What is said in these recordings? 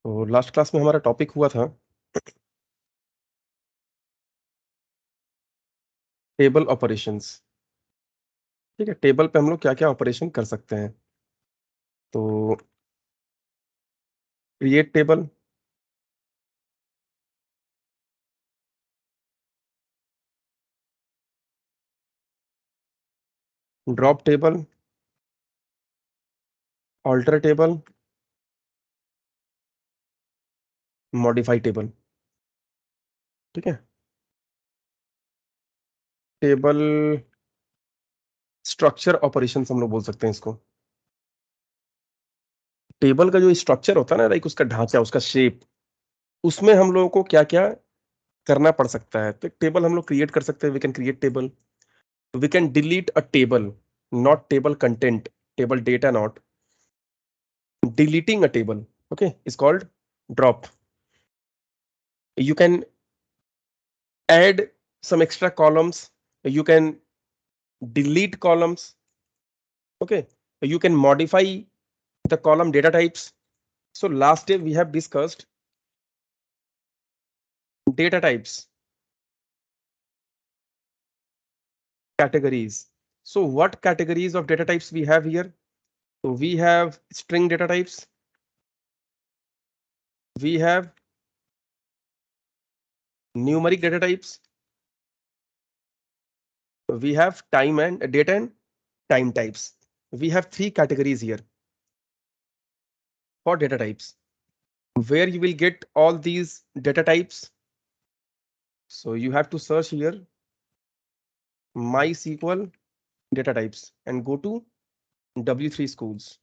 तो last class में हमारा टॉपिक हुआ था टेबल ऑपरेशंस। ठीक है, टेबल पे हम लोग क्या क्या ऑपरेशन कर सकते हैं। तो create table, drop table, alter table, modify table. ठीक है, टेबल स्ट्रक्चर ऑपरेशंस हम लोग बोल सकते हैं इसको। टेबल का जो स्ट्रक्चर होता है ना, लाइक उसका ढांचा, उसका शेप, उसमें हम लोगों को क्या क्या करना पड़ सकता है। तो टेबल हम लोग क्रिएट कर सकते हैं। We can create table, we can delete a table, not table content, table data not, deleting a table, okay, is called drop. You can add some extra columns, you can delete columns, okay, you can modify the column data types. So last day we have discussed data types, categories. So what categories of data types we have here? So we have string data types, we have numeric data types, we have time and date and time types. We have three categories here for data types. Where you will get all these data types? So you have to search here MySQL data types and go to W3 schools.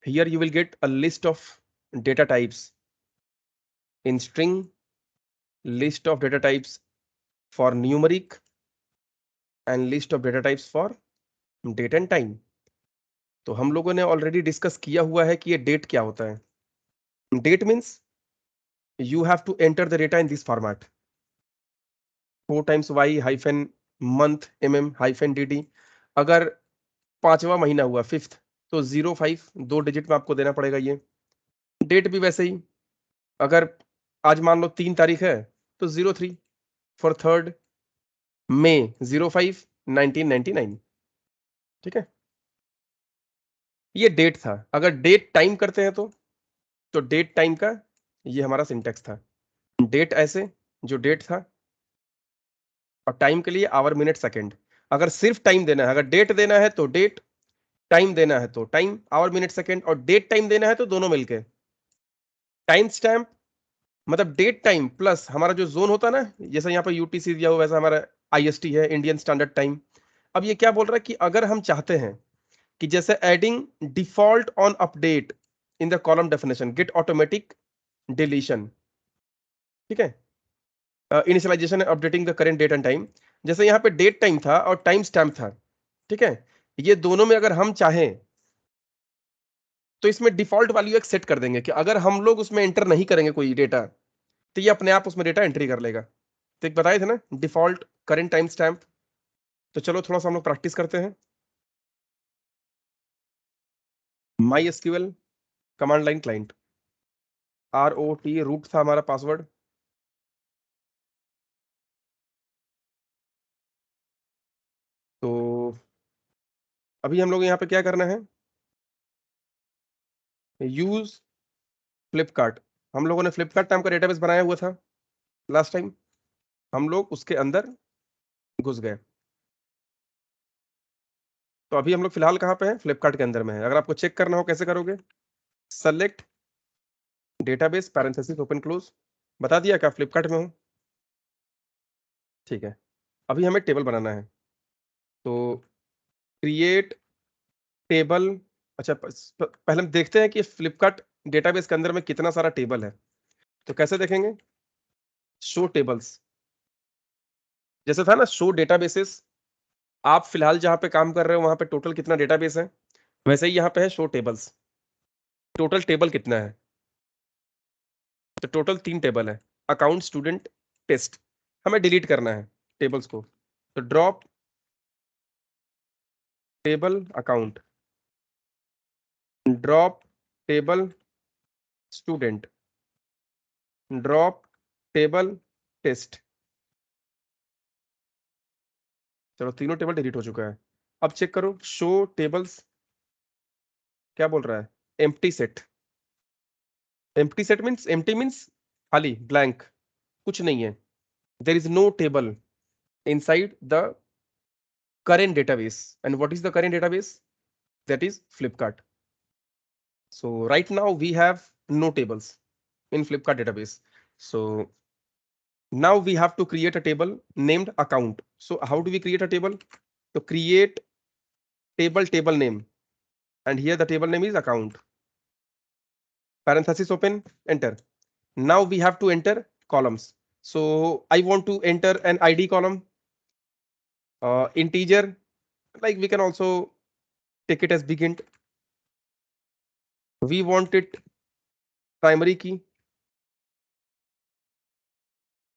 Here you will get a list of data types in string, list of data types for numeric, and list of data types for date and time. तो हम लोगों ने already discuss किया हुआ है कि ये date क्या होता है. That means you have to enter the data in this format: 4 times y hyphen month hyphen dd. अगर 5वां महीना हुआ, 5th, तो 05 2 डिजिट में आपको देना पड़ेगा. ये डेट भी वैसे ही, अगर आज मान लो 3 तारीख है तो 03 फॉर 3rd May 05 1999. ठीक है, ये डेट था. अगर डेट टाइम करते हैं तो डेट टाइम का ये हमारा सिंटेक्स था. डेट ऐसे, जो डेट था, और टाइम के लिए आवर मिनट सेकंड. अगर सिर्फ टाइम देना है, अगर डेट देना है तो डेट, टाइम देना है तो टाइम आवर मिनट सेकंड, और डेट टाइम देना है तो दोनों मिलके. टाइम स्टैम्प मतलब डेट टाइम प्लस हमारा जो जोन होता है ना, जैसे यहाँ पे यूटीसी दिया हुआ, वैसा हमारा आईएसटी है, इंडियन स्टैंडर्ड टाइम. अब ये क्या बोल रहा है कि अगर हम चाहते हैं कि जैसे adding default on update in the column definition, get automatic deletion. ठीक है, initialization updating the current date and time. जैसे यहाँ पे डेट टाइम था और टाइम स्टैम्प था. ठीक है, ये दोनों में अगर हम चाहें तो इसमें डिफॉल्ट वैल्यू एक सेट कर देंगे कि अगर हम लोग उसमें एंटर नहीं करेंगे कोई डेटा, तो ये अपने आप उसमें डेटा एंट्री कर लेगा. तो एक बताए थे ना, डिफॉल्ट करेंट टाइम स्टैम्प. तो चलो थोड़ा सा हम लोग प्रैक्टिस करते हैं. MySQL command line client, ROT root था हमारा पासवर्ड. तो अभी हम लोग यहाँ पे क्या करना है, यूज फ्लिपकार्ट. हम लोगों ने फ्लिपकार्ट नाम का डेटाबेस बनाया हुआ था लास्ट टाइम, हम लोग उसके अंदर घुस गए. तो अभी हम लोग फिलहाल कहाँ पे हैं, फ्लिपकार्ट के अंदर में है. अगर आपको चेक करना हो कैसे करोगे, select database parenthesis open close. बता दिया क्या फ्लिपकार्ट में हो. ठीक है, अभी हमें टेबल बनाना है. तो क्रिएट टेबल. अच्छा, पहले हम देखते हैं कि फ्लिपकार्ट डेटाबेस के अंदर में कितना सारा टेबल है. तो कैसे देखेंगे, शो टेबल्स. जैसे था ना शो डेटाबेसेस, आप फिलहाल जहां पे काम कर रहे हो वहां पे टोटल कितना डेटाबेस है, वैसे ही यहाँ पे है शो टेबल्स. टोटल टेबल कितना है, तो टोटल 3 टेबल है, अकाउंट, स्टूडेंट, टेस्ट. हमें डिलीट करना है टेबल्स को. तो drop table account, drop table student. Drop table test. चलो तीनों टेबल डिलीट हो चुका है। अब चेक करो शो टेबल्स, क्या बोल रहा है? Empty set. Empty set means, empty means खाली, ब्लैंक, कुछ नहीं है। There is no table inside the current database. And what is the current database? That is Flipkart. So right now we have no tables in Flipkart database. So now we have to create a table named account. So how do we create a table? To create table name, and here the table name is account. Parenthesis open, enter. Now we have to enter columns. So I want to enter an ID column, integer, like we can also take it as big int. We want it primary key,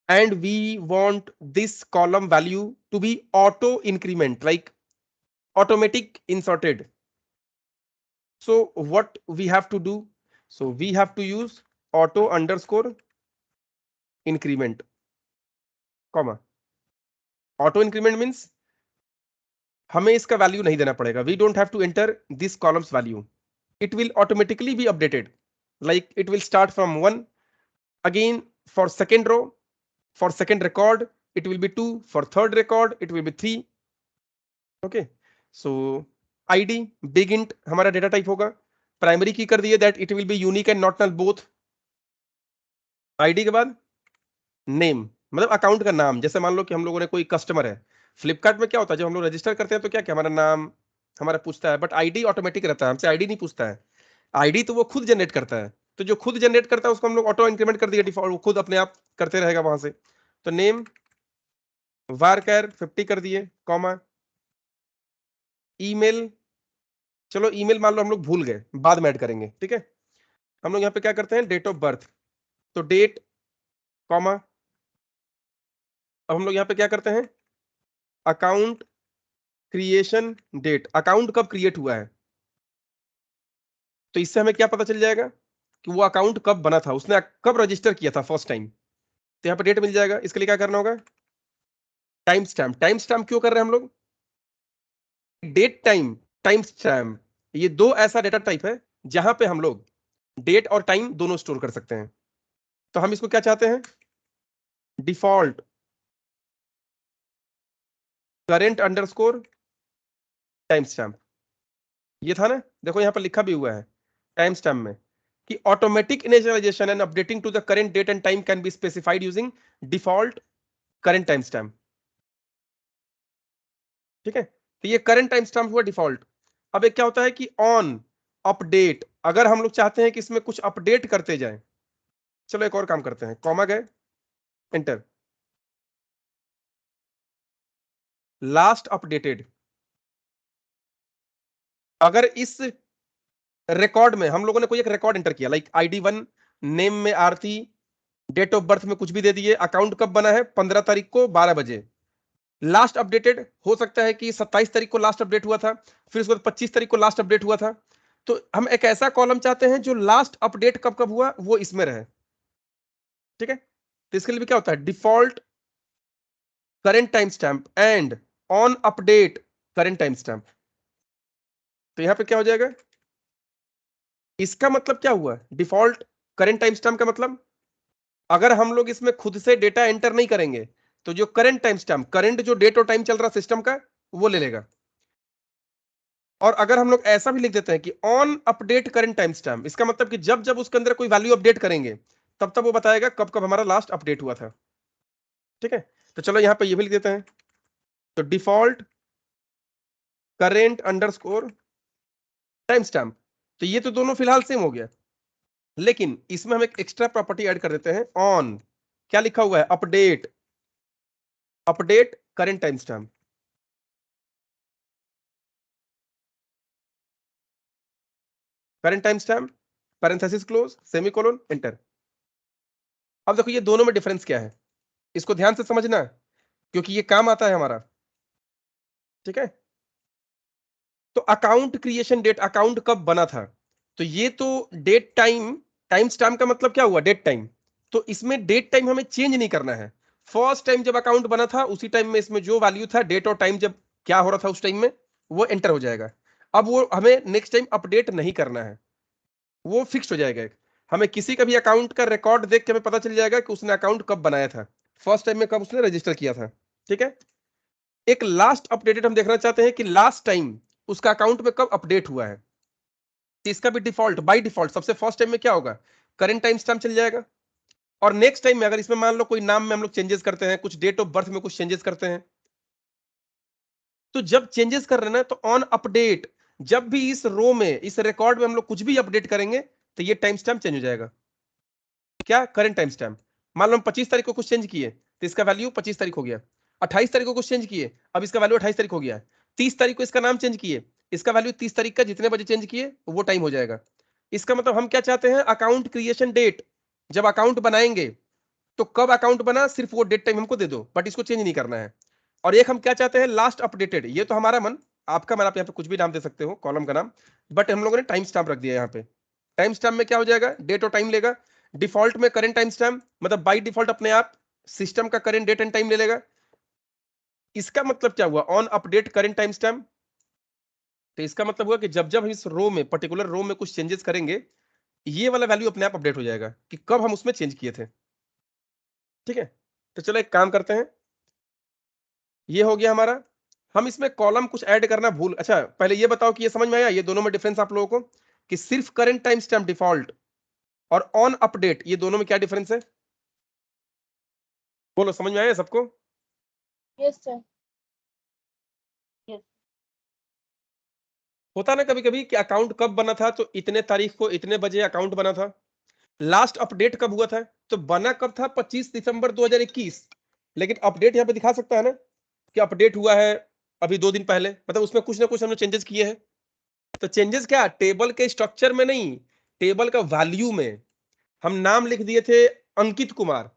and we want this column value to be auto increment, like automatic inserted. So what we have to do? So we have to use auto underscore increment, comma. Auto increment means हमें इसका value नहीं देना पड़ेगा. We don't have to enter this column's value. It will automatically be updated. Like it will start from 1. Again, for second row, for second record, it will be 2. For third record, it will be 3. Okay. So id big int हमारा data type होगा. Primary key कर दिए that it will be unique and not null both. ID के बाद name, मतलब account का नाम. जैसे मान लो कि हम लोगों ने कोई कस्टमर है. फ्लिपकार्ट में क्या होता है, जब हम लोग रजिस्टर करते हैं तो क्या क्या हमारा नाम हमारा पूछता है, बट आईडी ऑटोमेटिक रहता है, हमसे आईडी नहीं पूछता है. आईडी तो वो खुद जनरेट करता है. तो जो खुद जनरेट करता है उसको हम लोग ऑटो इंक्रीमेंट कर दिया डिफॉल्ट, वो खुद अपने आप करते रहेगा वहां से. तो नेम varchar 50 कर दिए, कॉमा. ईमेल, चलो ईमेल मान लो हम लोग भूल गए, बाद में ऐड करेंगे, ठीक है. हम लोग यहाँ पे क्या करते हैं, डेट ऑफ बर्थ. तो डेट, कॉमा. अब हम लोग यहाँ पे क्या करते हैं, अकाउंट क्रिएशन डेट, अकाउंट कब क्रिएट हुआ है. तो इससे हमें क्या पता चल जाएगा कि वो अकाउंट कब बना था, उसने कब रजिस्टर किया था फर्स्ट टाइम. तो यहाँ पे डेट मिल जाएगा. इसके लिए क्या करना होगा, टाइम स्टैम्प. टाइम स्टैम्प क्यों कर रहे हैं हम लोग, डेट टाइम टाइम स्टैम्प, ये दो ऐसा डेटा टाइप है जहां पे हम लोग डेट और टाइम दोनों स्टोर कर सकते हैं. तो हम इसको क्या चाहते हैं, default current underscore time stamp. ये था ना, देखो यहां पर लिखा भी हुआ है टाइम स्टैम्प में कि automatic initialization and updating to the current date and time can be specified using default current time stamp. ठीक है, तो ये करंट टाइम स्टैम्प हुआ डिफॉल्ट. अब एक क्या होता है कि ऑन अपडेट, अगर हम लोग चाहते हैं कि इसमें कुछ अपडेट करते जाएं, चलो एक और काम करते हैं, कॉमा गए, एंटर. लास्ट अपडेटेड, अगर इस रिकॉर्ड में हम लोगों ने कोई एक रिकॉर्ड एंटर किया, लाइक ID1, नेम में आरती, डेट ऑफ बर्थ में कुछ भी दे दिए, अकाउंट कब बना है 15 तारीख को 12 बजे, लास्ट अपडेटेड हो सकता है कि 27 तारीख को लास्ट अपडेट हुआ था, फिर उसके बाद 25 तारीख को लास्ट अपडेट हुआ था. तो हम एक ऐसा कॉलम चाहते हैं जो लास्ट अपडेट कब कब हुआ वो इसमें रहे. ठीक है, तो इसके लिए भी क्या होता है, default current time stamp and on update current time stamp. तो यहां पे क्या हो जाएगा, इसका मतलब क्या हुआ, डिफॉल्ट करेंट टाइम स्टैम्प का मतलब अगर हम लोग इसमें खुद से डेटा एंटर नहीं करेंगे तो जो करंट टाइम स्टैम्प, करंट जो डेट और टाइम चल रहा सिस्टम का, वो ले लेगा. और अगर हम लोग ऐसा भी लिख देते हैं कि on update current time stamp, इसका मतलब कि जब जब उसके अंदर कोई वैल्यू अपडेट करेंगे तब तब वो बताएगा कब कब हमारा लास्ट अपडेट हुआ था. ठीक है, तो चलो यहां पे ये भी लिख देते हैं. तो default current underscore time stamp. तो ये तो दोनों फिलहाल सेम हो गया, लेकिन इसमें हम एक एक्स्ट्रा प्रॉपर्टी ऐड कर देते हैं, ऑन, क्या लिखा हुआ है, update, update current time stamp. Current time stamp, parenthesis close, semicolon, enter. अब देखो ये दोनों में डिफरेंस क्या है, इसको ध्यान से समझना क्योंकि ये काम आता है हमारा. ठीक है, तो अकाउंट क्रिएशन डेट, अकाउंट कब बना था, तो ये तो डेट टाइम, टाइम स्टैम्प का मतलब क्या हुआ, डेट टाइम. तो इसमें डेट टाइम हमें चेंज नहीं करना है। फर्स्ट टाइम जब अकाउंट बना था उसी टाइम में इसमें जो वैल्यू था, डेट और टाइम जब क्या हो रहा था उस टाइम में, वो एंटर हो जाएगा। अब वो हमें नेक्स्ट टाइम अपडेट नहीं करना है, वो फिक्स हो जाएगा। हमें किसी का भी अकाउंट का रिकॉर्ड देख के हमें पता चल जाएगा कि उसने अकाउंट कब बनाया था, फर्स्ट टाइम में कब उसने रजिस्टर किया था। ठीक है, एक लास्ट अपडेटेड हम देखना चाहते हैं कि लास्ट टाइम उसका अकाउंट में कब अपडेट हुआ है। तो इसका भी डिफॉल्ट, बाय डिफॉल्ट सबसे फर्स्ट टाइम में क्या होगा, करंट टाइम स्टैम्प चल जाएगा। और नेक्स्ट टाइम में अगर इसमें मान लो कोई नाम में हम लोग चेंजेस करते हैं, कुछ डेट ऑफ बर्थ में कुछ चेंजेस करते हैं, तो जब चेंजेस कर रहे हैं ना तो ऑन अपडेट, जब भी इस रो में इस रिकॉर्ड में हम लोग कुछ भी अपडेट करेंगे तो ये टाइम स्टैम्प चेंज हो जाएगा। क्या, करंट टाइम स्टैम्प। मान लो हम 25 तारीख को कुछ चेंज किए तो इसका वैल्यू 25 तारीख हो गया। 28 तारीख को कुछ चेंज किए, अब इसका वैल्यू 28 तारीख हो गया। 30 तारीख को इसका नाम चेंज किए, इसका वैल्यू 30 तारीख का जितने बजे चेंज किए वो टाइम हो जाएगा। इसका मतलब हम क्या चाहते हैं, अकाउंट क्रिएशन डेट, जब अकाउंट बनाएंगे तो कब अकाउंट बना सिर्फ वो डेट टाइम हमको दे दो, बट इसको चेंज नहीं करना है। और एक हम क्या चाहते हैं, लास्ट अपडेटेड, ये तो हमारा मन, आपका मन, आप यहाँ पे कुछ भी नाम दे सकते हो कॉलम का नाम, बट हम लोगों ने टाइम स्टैम्प रख दिया यहाँ पे। टाइम स्टैम्प में क्या हो जाएगा, डेट और टाइम लेगा। डिफॉल्ट में करेंट टाइम स्टैम्प, मतलब बाई डिफॉल्ट अपने आप सिस्टम का करेंट डेट एंड टाइम ले लेगा। इसका मतलब क्या हुआ, on update current time stamp, तो इसका मतलब हुआ कि जब जब हम इस रो में, पर्टिकुलर रो में कुछ चेंजेस करेंगे, ये वाला वैल्यू अपने आप अपडेट हो जाएगा कि कब हम उसमें चेंज किए थे। ठीक है, तो चलो एक काम करते हैं, ये हो गया हमारा। हम इसमें कॉलम कुछ ऐड करना भूल, अच्छा पहले ये बताओ कि ये समझ में आया ये दोनों में डिफरेंस आप लोगों को, कि सिर्फ करंट टाइम स्टैम्प डिफॉल्ट और ऑन अपडेट, ये दोनों में क्या डिफरेंस है, बोलो समझ में आया सबको। Yes sir. यस। होता ना कभी कभी कि अकाउंट कब बना था, तो इतने तारीख को इतने बजे अकाउंट बना था। लास्ट अपडेट कब हुआ था, तो बना कब था, 25 दिसंबर 2021, लेकिन अपडेट यहाँ पे दिखा सकता है ना कि अपडेट हुआ है अभी 2 दिन पहले, मतलब उसमें कुछ ना कुछ हमने चेंजेस किए हैं। तो चेंजेस क्या, टेबल के स्ट्रक्चर में नहीं, टेबल का वैल्यू में। हम नाम लिख दिए थे अंकित कुमार,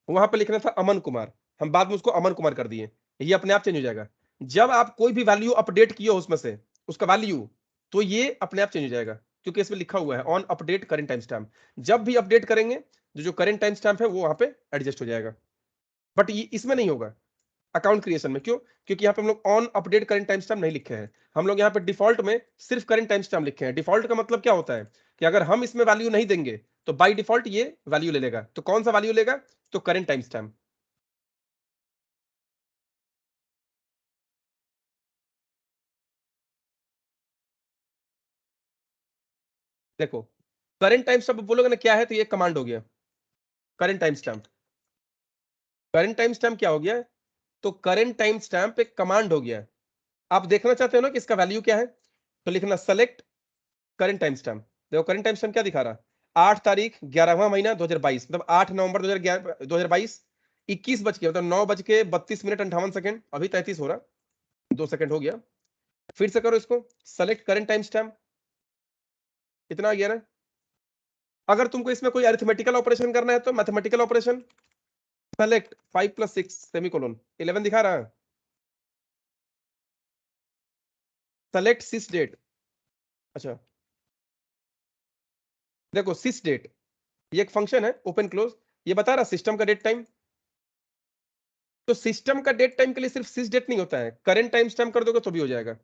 वहां पे लिखना था अमन कुमार, हम बाद में उसको अमन कुमार कर दिए, ये अपने आप चेंज हो जाएगा। जब आप कोई भी वैल्यू अपडेट किए हो उसमें से, उसका वैल्यू, तो ये अपने आप चेंज हो जाएगा, क्योंकि इसमें लिखा हुआ है on update current time stamp. जब भी अपडेट करेंगे जो जो करेंट टाइम स्टैम्प है वो वहां पे एडजस्ट हो जाएगा, बट ये इसमें नहीं होगा अकाउंट क्रिएशन में। क्यों, क्योंकि यहाँ पे हम लोग on update current time stamp नहीं लिखे हैं, हम लोग यहाँ पे डिफॉल्ट में सिर्फ करंट टाइम स्टैम्प लिखे हैं। डिफॉल्ट का मतलब क्या होता है कि अगर हम इसमें वैल्यू नहीं देंगे तो बाय डिफॉल्ट ये वैल्यू ले लेगा। तो कौन सा वैल्यू लेगा, तो करंट टाइम स्टैम्प। देखो, करंट टाइम स्टैम्प बोलोगे ना क्या है, तो ये कमांड हो गया current time stamp. Current time stamp क्या हो गया, तो करंट टाइम स्टैम्प एक कमांड हो गया। आप देखना चाहते हो ना कि इसका वैल्यू क्या है, तो लिखना सेलेक्ट करंट टाइम स्टैम्प। देखो करंट टाइम स्टैम्प क्या दिखा रहा है, 8 तारीख 11वां महीना 2022, मतलब 8 नवंबर 2022, 21 बज के, मतलब 9 बज के 32 मिनट 58 सेकंड, अभी 33 हो रहा, 2 सेकंड हो गया। फिर से करो इसको, सेलेक्ट करंट टाइम स्टैम्प, इतना आ गया ना। अगर तुमको इसमें कोई अरिथमेटिकल ऑपरेशन करना है तो मैथमेटिकल ऑपरेशन, सेलेक्ट 5 + 6 सेमीकोलन, 11 दिखा रहा है, सेलेक्ट सिस डेट। अच्छा देखो सिस डेट, ये एक फंक्शन है ओपन क्लोज, ये बता रहा सिस्टम का डेट टाइम। तो सिस्टम का डेट टाइम के लिए सिर्फ सिस डेट नहीं होता है, करंट टाइम स्टैम्प कर दोगे तो भी हो जाएगा।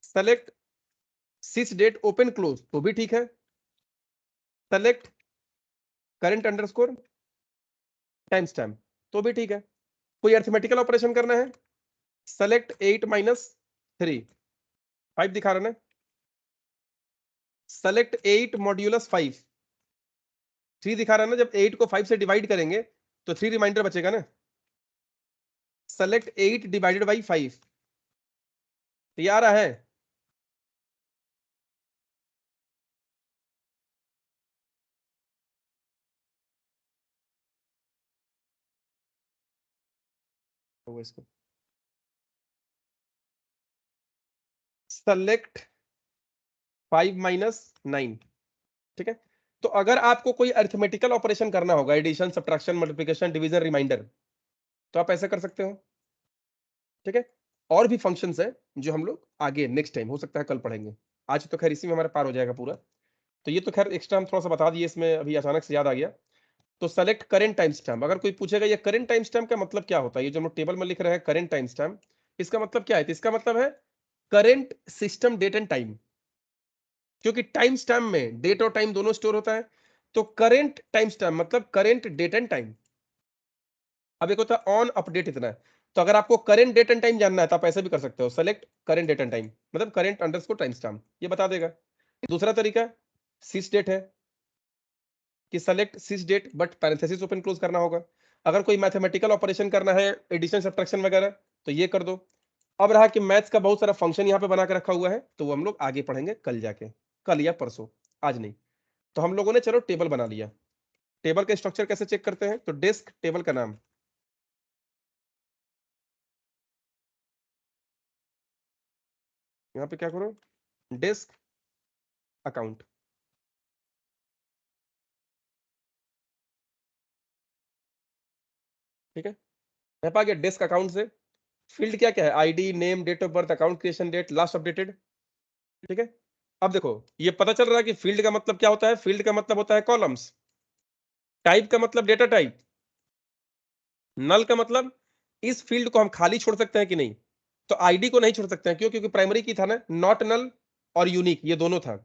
Select sys date open close तो भी ठीक है, select current underscore time stamp तो भी ठीक है। कोई अरिथमेटिकल ऑपरेशन करना है, सेलेक्ट 8 - 3, 5 दिखा रहा ना, सेलेक्ट 8 मॉड्यूलस 5, 3 दिखा रहा ना, जब 8 को 5 से डिवाइड करेंगे तो 3 रिमाइंडर बचेगा ना, सेलेक्ट 8 डिवाइडेड बाई 5, तो ये आ रहा है। तो इसको सेलेक्ट 5 - 9, ठीक है। तो अगर आपको कोई अरिथमेटिकल ऑपरेशन करना होगा, addition subtraction multiplication division reminder, तो आप ऐसा कर सकते हो। ठीक है, और भी फंक्शंस है जो हम लोग आगे नेक्स्ट टाइम हो सकता है कल पढ़ेंगे, आज तो खैर इसी में हमारा पार हो जाएगा पूरा। तो ये तो खैर एक्स्ट्रा हम थोड़ा सा बता दिए, इसमें अभी अचानक से याद आ गया। तो सेलेक्ट करेंट टाइम स्टैम्प। अगर कोई पूछेगा ये करेंट टाइम स्टैम्प का मतलब क्या होता है, ये जो हम टेबल में लिख रहे हैं करेंट टाइम स्टैम्प, इसका मतलब क्या है? तो इसका मतलब है current system date and time, क्योंकि टाइम स्टैम्प में डेट और टाइम दोनों स्टोर होता है। तो करेंट टाइम स्टैम्प मतलब करेंट डेट एंड टाइम। अब एक होता है ऑन अपडेट, इतना है। तो अगर आपको करेंट डेट एंड टाइम जानना है तो आप ऐसे भी कर सकते हो, select current date and time, मतलब करेंट अंडरस्कोर टाइम स्टैम्प, ये बता देगा। दूसरा तरीका सिस डेट है कि select sys date but parenthesis open close करना होगा। अगर कोई मैथमेटिकल ऑपरेशन करना है, एडिशन सब्ट्रैक्शन वगैरह, तो ये कर दो। अब रहा कि मैथ्स का बहुत सारा फंक्शन यहाँ पे बना के रखा हुआ है, तो वो हम लोग आगे पढ़ेंगे कल जाके, कल या परसों, आज नहीं। तो हम लोगों ने चलो टेबल बना लिया। टेबल का स्ट्रक्चर कैसे चेक करते हैं? तो डेस्क टेबल का नाम, यहाँ पे क्या करो, डेस्क अकाउंट। ठीक है, यहाँ पे आ गया डेस्क अकाउंट से। फील्ड क्या क्या है? ID, name, date of birth, account creation date, last updated. ठीक है, अब देखो ये पता चल रहा है कि फील्ड का मतलब क्या होता है। फील्ड का मतलब होता है कॉलम्स। टाइप का मतलब डेटा टाइप। नल का मतलब इस फील्ड को हम खाली छोड़ सकते हैं कि नहीं। तो आईडी को नहीं छोड़ सकते हैं, क्यों? क्योंकि प्राइमरी की था ना, नॉट नल और यूनिक, ये दोनों था।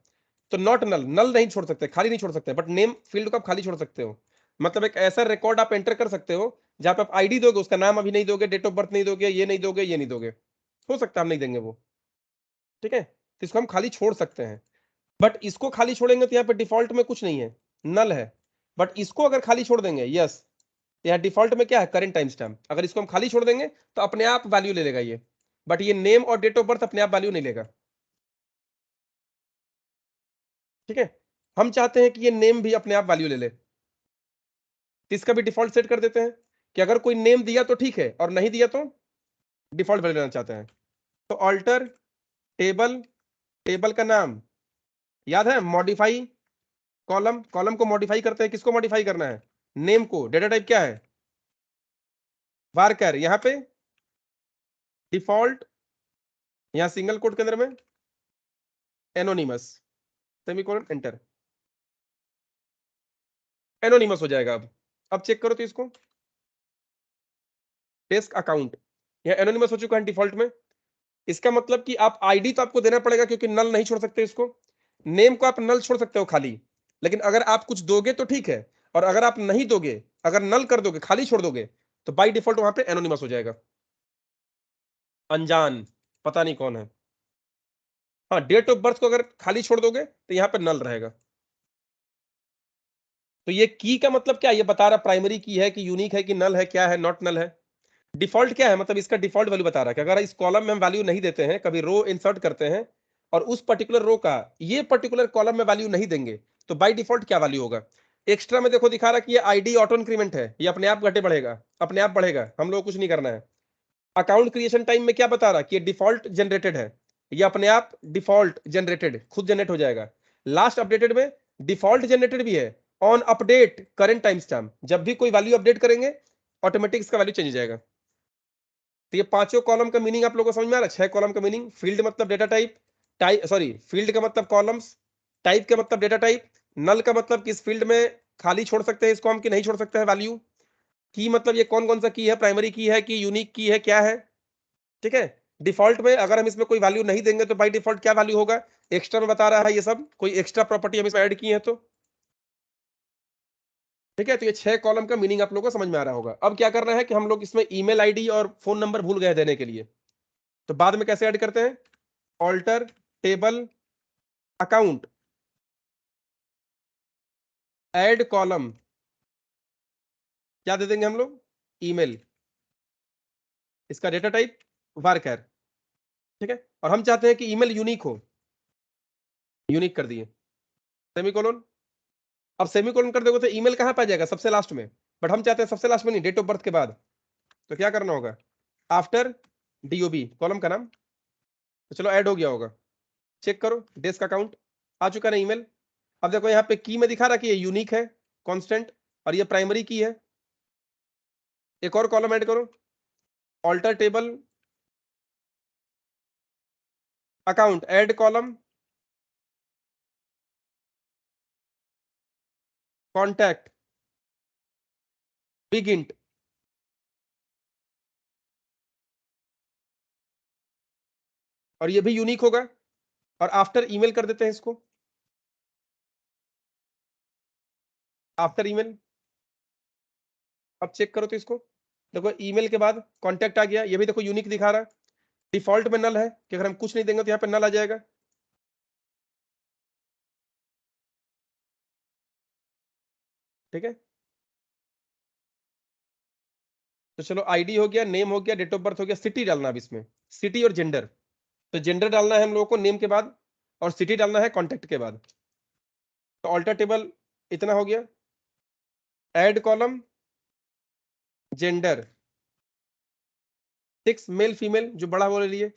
तो नॉट नल, नल नहीं छोड़ सकते, खाली नहीं छोड़ सकते, बट नेम फील्ड को आप खाली छोड़ सकते हो। मतलब एक ऐसा रिकॉर्ड आप एंटर कर सकते हो जहां पे आप आईडी दोगे, उसका नाम अभी नहीं दोगे, डेट ऑफ बर्थ नहीं दोगे, ये नहीं दोगे, ये नहीं दोगे, हो सकता है हम नहीं देंगे वो। ठीक है, तो इसको हम खाली छोड़ सकते हैं। बट इसको खाली छोड़ेंगे तो यहाँ पे डिफॉल्ट में कुछ नहीं है, नल है। बट इसको अगर खाली छोड़ देंगे, यस, यहाँ डिफॉल्ट में क्या है? Current time stamp. अगर इसको हम खाली छोड़ देंगे तो अपने आप वैल्यू ले लेगा ये, बट ये नेम और डेट ऑफ बर्थ अपने आप वैल्यू नहीं लेगा। ठीक है, हम चाहते हैं कि ये नेम भी अपने आप वैल्यू ले ले, तो इसका भी डिफॉल्ट सेट कर देते हैं कि अगर कोई नेम दिया तो ठीक है, और नहीं दिया तो डिफॉल्ट वैल्यू लेना चाहते हैं। तो ऑल्टर टेबल, टेबल का नाम याद है, मॉडिफाई कॉलम, कॉलम को मॉडिफाई करते हैं, किसको मॉडिफाई करना है? नेम को। डेटा टाइप क्या है? वारकर। यहाँ पे डिफॉल्ट, यहाँ सिंगल कोट के अंदर में एनोनिमस, सेमीकोलन एंटर, एनोनिमस हो जाएगा। अब चेक करो तो इसको, डेस्क अकाउंट, यह एनोनिमस हो चुका है डिफॉल्ट में। इसका मतलब कि आप आईडी तो आपको देना पड़ेगा, क्योंकि नल नहीं छोड़ सकते इसको। नेम को आप नल छोड़ सकते हो खाली, लेकिन अगर आप कुछ दोगे तो ठीक है, और अगर आप नहीं दोगे, अगर नल कर दोगे, खाली छोड़ दोगे, तो बाई डिफॉल्ट वहां पे एनोनिमस हो जाएगा, अनजान, पता नहीं कौन है। हाँ, डेट ऑफ बर्थ को अगर खाली छोड़ दोगे तो यहाँ पे नल रहेगा। तो ये की का मतलब क्या है? ये बता रहा प्राइमरी की है कि यूनिक है कि नल है, क्या है, नॉट नल है। डिफॉल्ट क्या है? मतलब इसका डिफॉल्ट वैल्यू बता रहा है कि अगर इस कॉलम में हम वैल्यू नहीं देते हैं, कभी रो इंसर्ट करते हैं और उस पर्टिकुलर रो का ये पर्टिकुलर कॉलम में वैल्यू नहीं देंगे, तो बाय डिफॉल्ट क्या वैल्यू होगा। एक्स्ट्रा में देखो दिखा रहा कि ये आईडी ऑटो इंक्रीमेंट है, ये अपने आप घटे बढ़ेगा, अपने आप बढ़ेगा, हम लोग कुछ नहीं करना है। अकाउंट क्रिएशन टाइम में क्या बता रहा कि ये डिफॉल्ट जनरेटेड है, ये अपने आप डिफॉल्ट जनरेटेड खुद जनरेट हो जाएगा। लास्ट अपडेटेड में डिफॉल्ट जनरेटेड भी है। On update current time stamp, जब भी कोई वैल्यू अपडेट करेंगे ऑटोमेटिक इसका वैल्यू चेंज हो जाएगा। तो ये पांचों कॉलम का मीनिंग आप लोगों को समझ में आ रहा है? 6 कॉलम का मीनिंग, फील्ड मतलब data type, type sorry field का मतलब कॉलम्स, टाइप का मतलब डेटा टाइप, नल का मतलब किस फील्ड में खाली छोड़ सकते हैं इसको हम कि नहीं छोड़ सकते हैं वैल्यू, की मतलब ये कौन कौन सा की है, प्राइमरी की है कि यूनिक की है, क्या है। ठीक है, डिफॉल्ट में अगर हम इसमें कोई वैल्यू नहीं देंगे तो बाय डिफॉल्ट क्या वैल्यू होगा, एक्स्ट्रा में बता रहा है ये सब, कोई एक्स्ट्रा प्रॉपर्टी हम इसमें ऐड की है तो। ठीक है, तो ये 6 कॉलम का मीनिंग आप लोगों को समझ में आ रहा होगा। अब क्या करना है कि हम लोग इसमें ईमेल आईडी और फोन नंबर भूल गए देने के लिए, तो बाद में कैसे ऐड करते हैं? Alter table account, add column, क्या दे देंगे हम लोग? ईमेल, इसका डेटा टाइप वारकर। ठीक है, और हम चाहते हैं कि ईमेल यूनिक हो, यूनिक कर दिए, सेमीकोलन। अब सेमीकोलन कर दोगे तो ईमेल कहां पे आ जाएगा? सबसे लास्ट में, बट हम चाहते हैं सबसे लास्ट में नहीं, डेट ऑफ बर्थ के बाद। तो क्या करना होगा? आफ्टर डीओबी कॉलम का नाम, तो चलो ऐड हो गया होगा। चेक करो डेस्क अकाउंट, आ चुका ना ईमेल। अब देखो यहाँ पे की में दिखा रहा कि ये यूनिक है, कांस्टेंट, और ये प्राइमरी की है। एक और कॉलम ऐड करो, alter table account, add column contact, big int, और ये भी यूनिक होगा। और आफ्टर ईमेल कर देते हैं इसको, आफ्टर ईमेल। अब चेक करो तो इसको देखो, ईमेल के बाद कॉन्टैक्ट आ गया, ये भी देखो यूनिक दिखा रहा है। डिफॉल्ट में नल है कि अगर हम कुछ नहीं देंगे तो यहाँ पे नल आ जाएगा। ठीक है, तो चलो आईडी हो गया, नेम हो गया, डेट ऑफ बर्थ हो गया, सिटी डालना अब इसमें, सिटी और जेंडर। तो जेंडर डालना है हम लोगों को नेम के बाद, और सिटी डालना है कॉन्टैक्ट के बाद। तो ऑल्टर टेबल इतना हो गया, add column gender 6 male female जो बड़ा बोल रही है,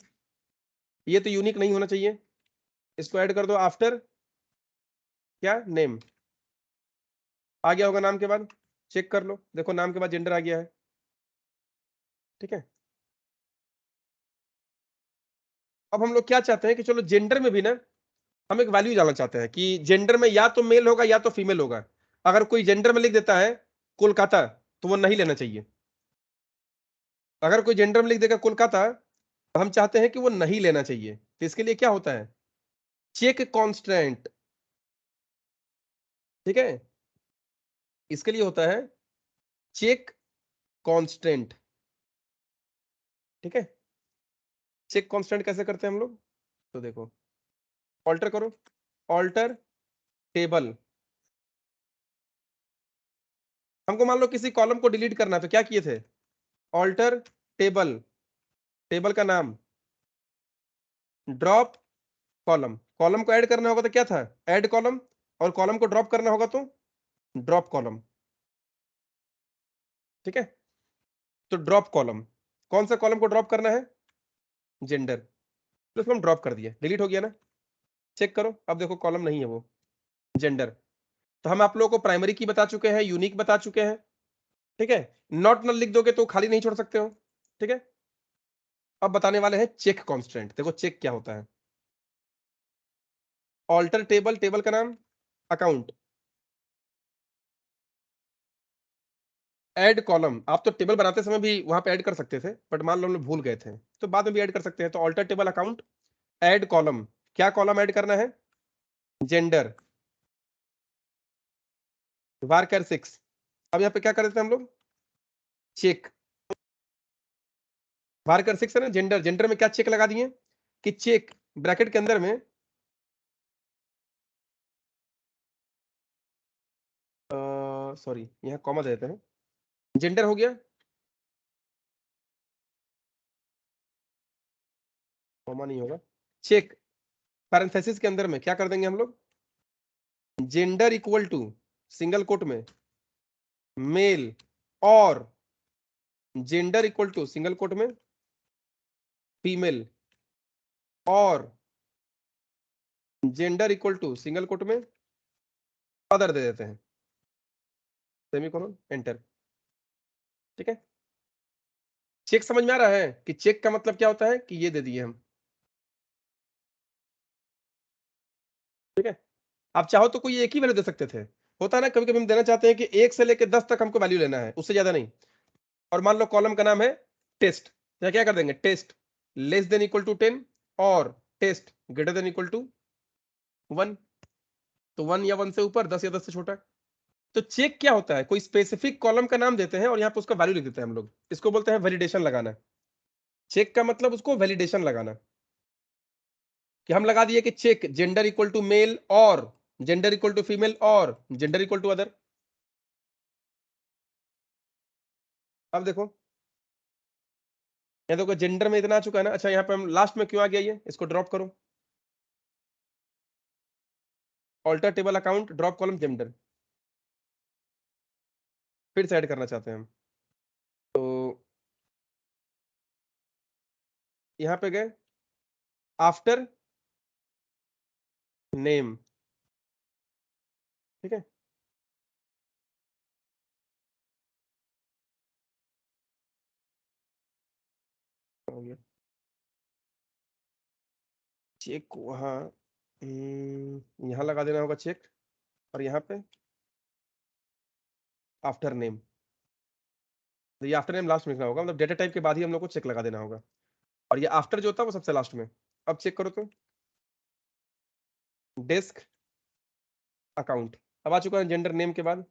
ये तो यूनिक नहीं होना चाहिए, इसको ऐड कर दो आफ्टर क्या नेम। आ गया होगा नाम के बाद, चेक कर लो, देखो नाम के बाद जेंडर आ गया है। ठीक है, अब हम लोग क्या चाहते हैं कि चलो जेंडर में भी ना हम एक वैल्यू डालना चाहते हैं कि जेंडर में या तो मेल होगा या तो फीमेल होगा। अगर कोई जेंडर में लिख देता है कोलकाता, तो वो नहीं लेना चाहिए। अगर कोई जेंडर में लिख देगा कोलकाता, तो हम चाहते हैं कि वो नहीं लेना चाहिए। तो इसके लिए क्या होता है, चेक कांस्टेंट। ठीक है, इसके लिए होता है चेक कांस्टेंट। ठीक है, चेक कांस्टेंट कैसे करते हैं हम लोग, तो देखो ऑल्टर करो, ऑल्टर टेबल। हमको मान लो किसी कॉलम को डिलीट करना है, तो क्या किए थे, ऑल्टर टेबल, टेबल का नाम, ड्रॉप कॉलम। कॉलम को ऐड करना होगा तो क्या था, ऐड कॉलम, और कॉलम को ड्रॉप करना होगा तो ड्रॉप कॉलम। ठीक है, तो ड्रॉप कॉलम, कौन सा कॉलम को ड्रॉप करना है, जेंडर। तो उसको हम ड्रॉप कर दिया, डिलीट हो गया ना। चेक करो, अब देखो कॉलम नहीं है वो, जेंडर। तो हम आप लोगों को प्राइमरी की बता चुके हैं, यूनिक बता चुके हैं। ठीक है, नॉट नल लिख दोगे तो खाली नहीं छोड़ सकते हो। ठीक है, अब बताने वाले हैं चेक कांस्टेंट। देखो चेक क्या होता है, ऑल्टर टेबल, टेबल का नाम अकाउंट, ऐड कॉलम। आप तो टेबल बनाते समय भी वहां पे ऐड कर सकते थे, बट मान लो हम लोग भूल गए थे तो बाद में भी ऐड कर सकते हैं। तो alter table account, add column, क्या कॉलम ऐड करना है, जेंडर, वार्कर 6। अब यहाँ पे क्या कर देते हैं हम लोग, चेक, वार्कर 6 है ना, जेंडर, जेंडर में क्या चेक लगा दिए कि चेक, ब्रैकेट के अंदर में सॉरी यहाँ कॉमा दे देते हैं, जेंडर हो गया, कॉमा नहीं होगा, चेक, पैरेंथेसिस के अंदर में क्या कर देंगे हम लोग, gender equal to, single quote में, मेल, और gender equal to single quote में, फीमेल, और gender equal to single quote में, अदर दे देते हैं, सेमीकोलन, एंटर। ठीक है, चेक समझ में आ रहा है कि चेक का मतलब क्या होता है, कि ये दे दिए हम। ठीक है, आप चाहो तो कोई एक ही वैल्यू दे सकते थे, होता है ना कभी कभी हम देना चाहते हैं कि 1 से लेकर 10 तक हमको वैल्यू लेना है, उससे ज्यादा नहीं। और मान लो कॉलम का नाम है टेस्ट, तो क्या कर देंगे, test less than equal to 10, और test greater than equal to 1। तो 1 या 1 से ऊपर, 10 या 10 से छोटा। तो चेक क्या होता है, कोई स्पेसिफिक कॉलम का नाम देते हैं और यहाँ पे उसका वैल्यू लिख देते हैं हम लोग, इसको बोलते हैं वैलिडेशन लगाना। चेक का मतलब उसको वैलिडेशन लगाना, कि हम लगा दिए कि check gender equal to male, और जेंडर इक्वल टू फीमेल, और जेंडर इक्वल टू अदर। अब देखो, ये देखो जेंडर में इतना आ चुका है ना। अच्छा यहाँ पे हम लास्ट में क्यों आ गया, ये इसको ड्रॉप करो, alter table account, drop column gender, फिर से ऐड करना चाहते हैं हम। तो यहाँ पे गए, आफ्टर नेम। ठीक है, हो गया चेक वहाँ, यहाँ लगा देना होगा चेक, और यहाँ पे आफ्टर नेम। तो ये आफ्टर नेम लास्ट में लिखना होगा, मतलब डेटा टाइप के बाद ही हम लोग को चेक लगा देना होगा, और ये आफ्टर जो होता है वो सबसे लास्ट में। अब चेक करो तो डेस्क अकाउंट अब आ चुका है जेंडर नेम के बाद,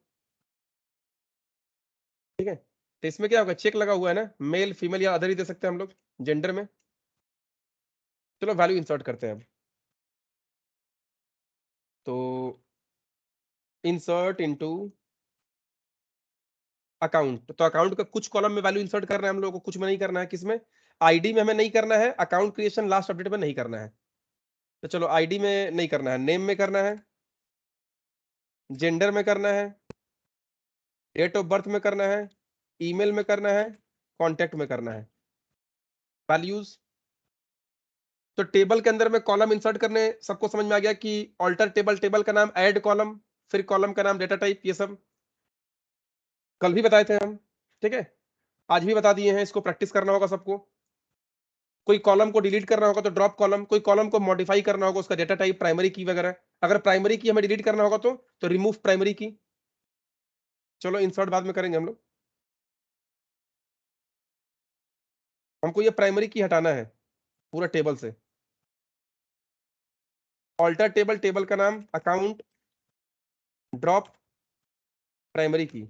ठीक है। तो इसमें क्या होगा, चेक लगा हुआ है ना, मेल फीमेल या अदर ही दे सकते हैं हम लोग जेंडर में। चलो वैल्यू इंसर्ट करते हैं अब। तो इंसर्ट इनटू अकाउंट, तो अकाउंट का कुछ कॉलम में वैल्यू इंसर्ट करना है हम लोगों को, कुछ में नहीं करना है। किसमें, आईडी में हमें नहीं करना है, अकाउंट क्रिएशन लास्ट अपडेट में नहीं करना है। तो चलो आईडी में नहीं करना है, नेम में करना है, जेंडर में करना है, डेट ऑफ बर्थ में करना है, ईमेल में करना है, कॉन्टेक्ट में करना है। वैल्यूज, तो टेबल के अंदर में कॉलम इंसर्ट करने सबको समझ में आ गया कि ऑल्टर टेबल, टेबल का नाम ऐड कॉलम, फिर कॉलम का नाम डेटा टाइप, ये सब कल भी बताए थे हम, ठीक है। आज भी बता दिए हैं, इसको प्रैक्टिस करना होगा सबको। कोई कॉलम को डिलीट करना होगा तो ड्रॉप कॉलम, कोई कॉलम को मॉडिफाई करना होगा, उसका डेटा टाइप प्राइमरी की वगैरह, अगर प्राइमरी की हमें डिलीट करना होगा तो रिमूव प्राइमरी की। चलो इंसर्ट बाद में करेंगे हम लोग, हमको ये प्राइमरी की हटाना है पूरा टेबल से। ऑल्टर टेबल, टेबल का नाम, account, drop primary key.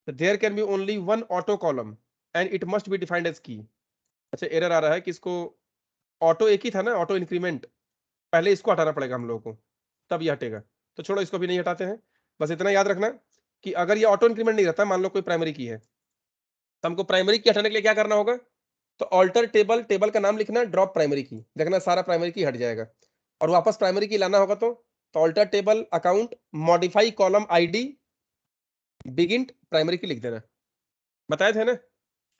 There can be only one auto column and it must be defined as key. अच्छा एरर आ रहा है कि इसको, ऑटो एक ही था ना, ऑटो इंक्रीमेंट, पहले इसको हटाना पड़ेगा हम लोगों को, तब ये हटेगा। तो छोड़ो, इसको भी नहीं हटाते हैं। बस इतना याद रखना कि अगर ये ऑटो इंक्रीमेंट नहीं रहता, मान लो कोई प्राइमरी की है, तो हमको प्राइमरी की हटाने के लिए क्या करना होगा, तो ऑल्टर टेबल, टेबल का नाम लिखना, ड्रॉप प्राइमरी की, देखना सारा प्राइमरी की हट जाएगा। और वापस प्राइमरी की लाना होगा तो alter table account modify column ID bigint primary key लिख देना। बताए थे ना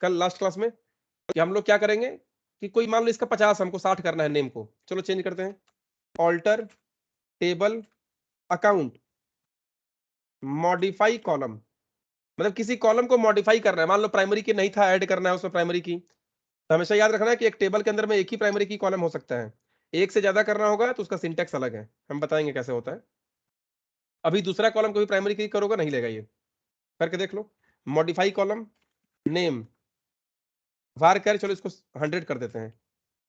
कल लास्ट क्लास में कि हम लोग क्या करेंगे, कि कोई मान लो इसका 50, हमको 60 करना है नेम को, चलो चेंज करते हैं, alter table account modify column, मतलब किसी कॉलम को मॉडिफाई करना है, मान लो प्राइमरी की नहीं था, ऐड करना है उसमें प्राइमरी की। तो हमेशा याद रखना है कि एक टेबल के अंदर में एक ही प्राइमरी की कॉलम हो सकता है, एक से ज्यादा करना होगा तो उसका सिंटेक्स अलग है, हम बताएंगे कैसे होता है। अभी दूसरा कॉलम कभी प्राइमरी की करोगे नहीं लेगा ये, करके देख लो। मॉडिफाई कॉलम नेम var कर, चलो इसको 100 कर देते हैं,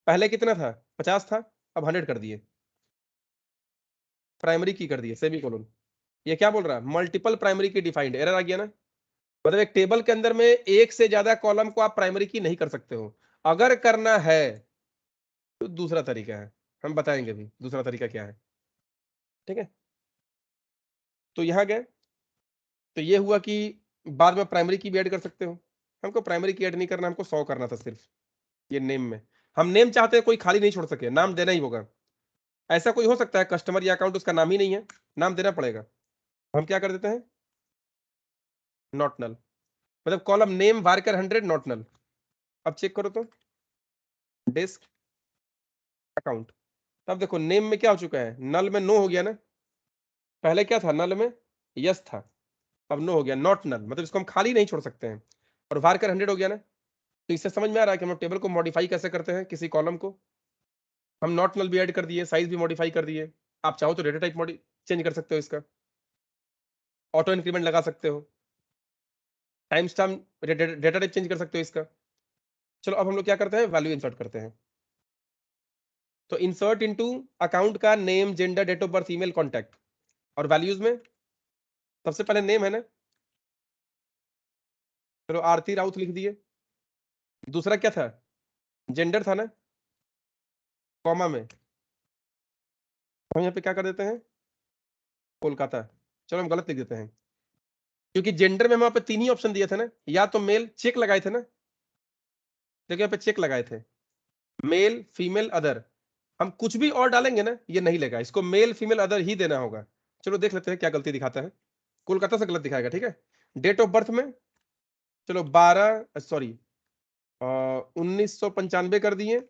पहले कितना था 50 था, अब 100 कर दिए, प्राइमरी की कर दिए सेमी कोलन। ये क्या बोल रहा है, मल्टीपल प्राइमरी की डिफाइंड, एरर आ गया ना। मतलब एक टेबल के अंदर में एक से ज्यादा कॉलम को आप प्राइमरी की नहीं कर सकते हो, अगर करना है तो दूसरा तरीका है, हम बताएंगे भी दूसरा तरीका क्या है, ठीक है। तो यहां गए, तो ये हुआ कि बाद में प्राइमरी की भी ऐड कर सकते हो, हमको प्राइमरी की ऐड नहीं करना, हमको 100 करना था सिर्फ ये नेम में। हम नेम चाहते हैं कोई खाली नहीं छोड़ सके, नाम देना ही होगा। ऐसा कोई हो सकता है कस्टमर या अकाउंट उसका नाम ही नहीं है, नाम देना पड़ेगा। हम क्या कर देते हैं, नॉट नल, मतलब column name varchar 100 not null. अब चेक करो तो डेस्क अकाउंट, तब देखो नेम में क्या हो चुका है, नल में नो हो गया ना, पहले क्या था नल में यस था, अब नो हो गया, नॉट नल, मतलब इसको हम खाली नहीं छोड़ सकते हैं। और वारकर 100 हो गया ना, तो इससे समझ में आ रहा है कि हम लोग टेबल को मॉडिफाई कैसे करते हैं, किसी कॉलम को हम नॉट नल भी ऐड कर दिए, साइज भी मॉडिफाई कर दिए। आप चाहो तो डेटा टाइप चेंज कर सकते हो, इसका ऑटो इंक्रीमेंट लगा सकते हो, time stamp data type change कर सकते हो इसका। चलो अब हम लोग क्या करते हैं, वैल्यू इंसर्ट करते हैं। तो इंसर्ट इनटू अकाउंट का name, gender, date of birth, email, contact, और वैल्यूज में सबसे पहले नेम है ना, चलो आरती राउत लिख दिए। दूसरा क्या था, जेंडर था ना, कॉमा में हम यहाँ पे क्या कर देते हैं, कोलकाता। चलो हम गलत लिख देते हैं, क्योंकि जेंडर में हम वहां पे 3 ही ऑप्शन दिए थे ना, या तो मेल, चेक लगाए थे ना, देखिए यहाँ पे चेक लगाए थे, मेल फीमेल अदर। हम कुछ भी और डालेंगे ना ये नहीं लेगा, इसको मेल फीमेल अदर ही देना होगा। चलो देख लेते हैं क्या गलती दिखाता है, कोलकाता से गलत दिखाएगा, ठीक है। डेट ऑफ बर्थ में चलो 12 सॉरी 1995 कर दिए,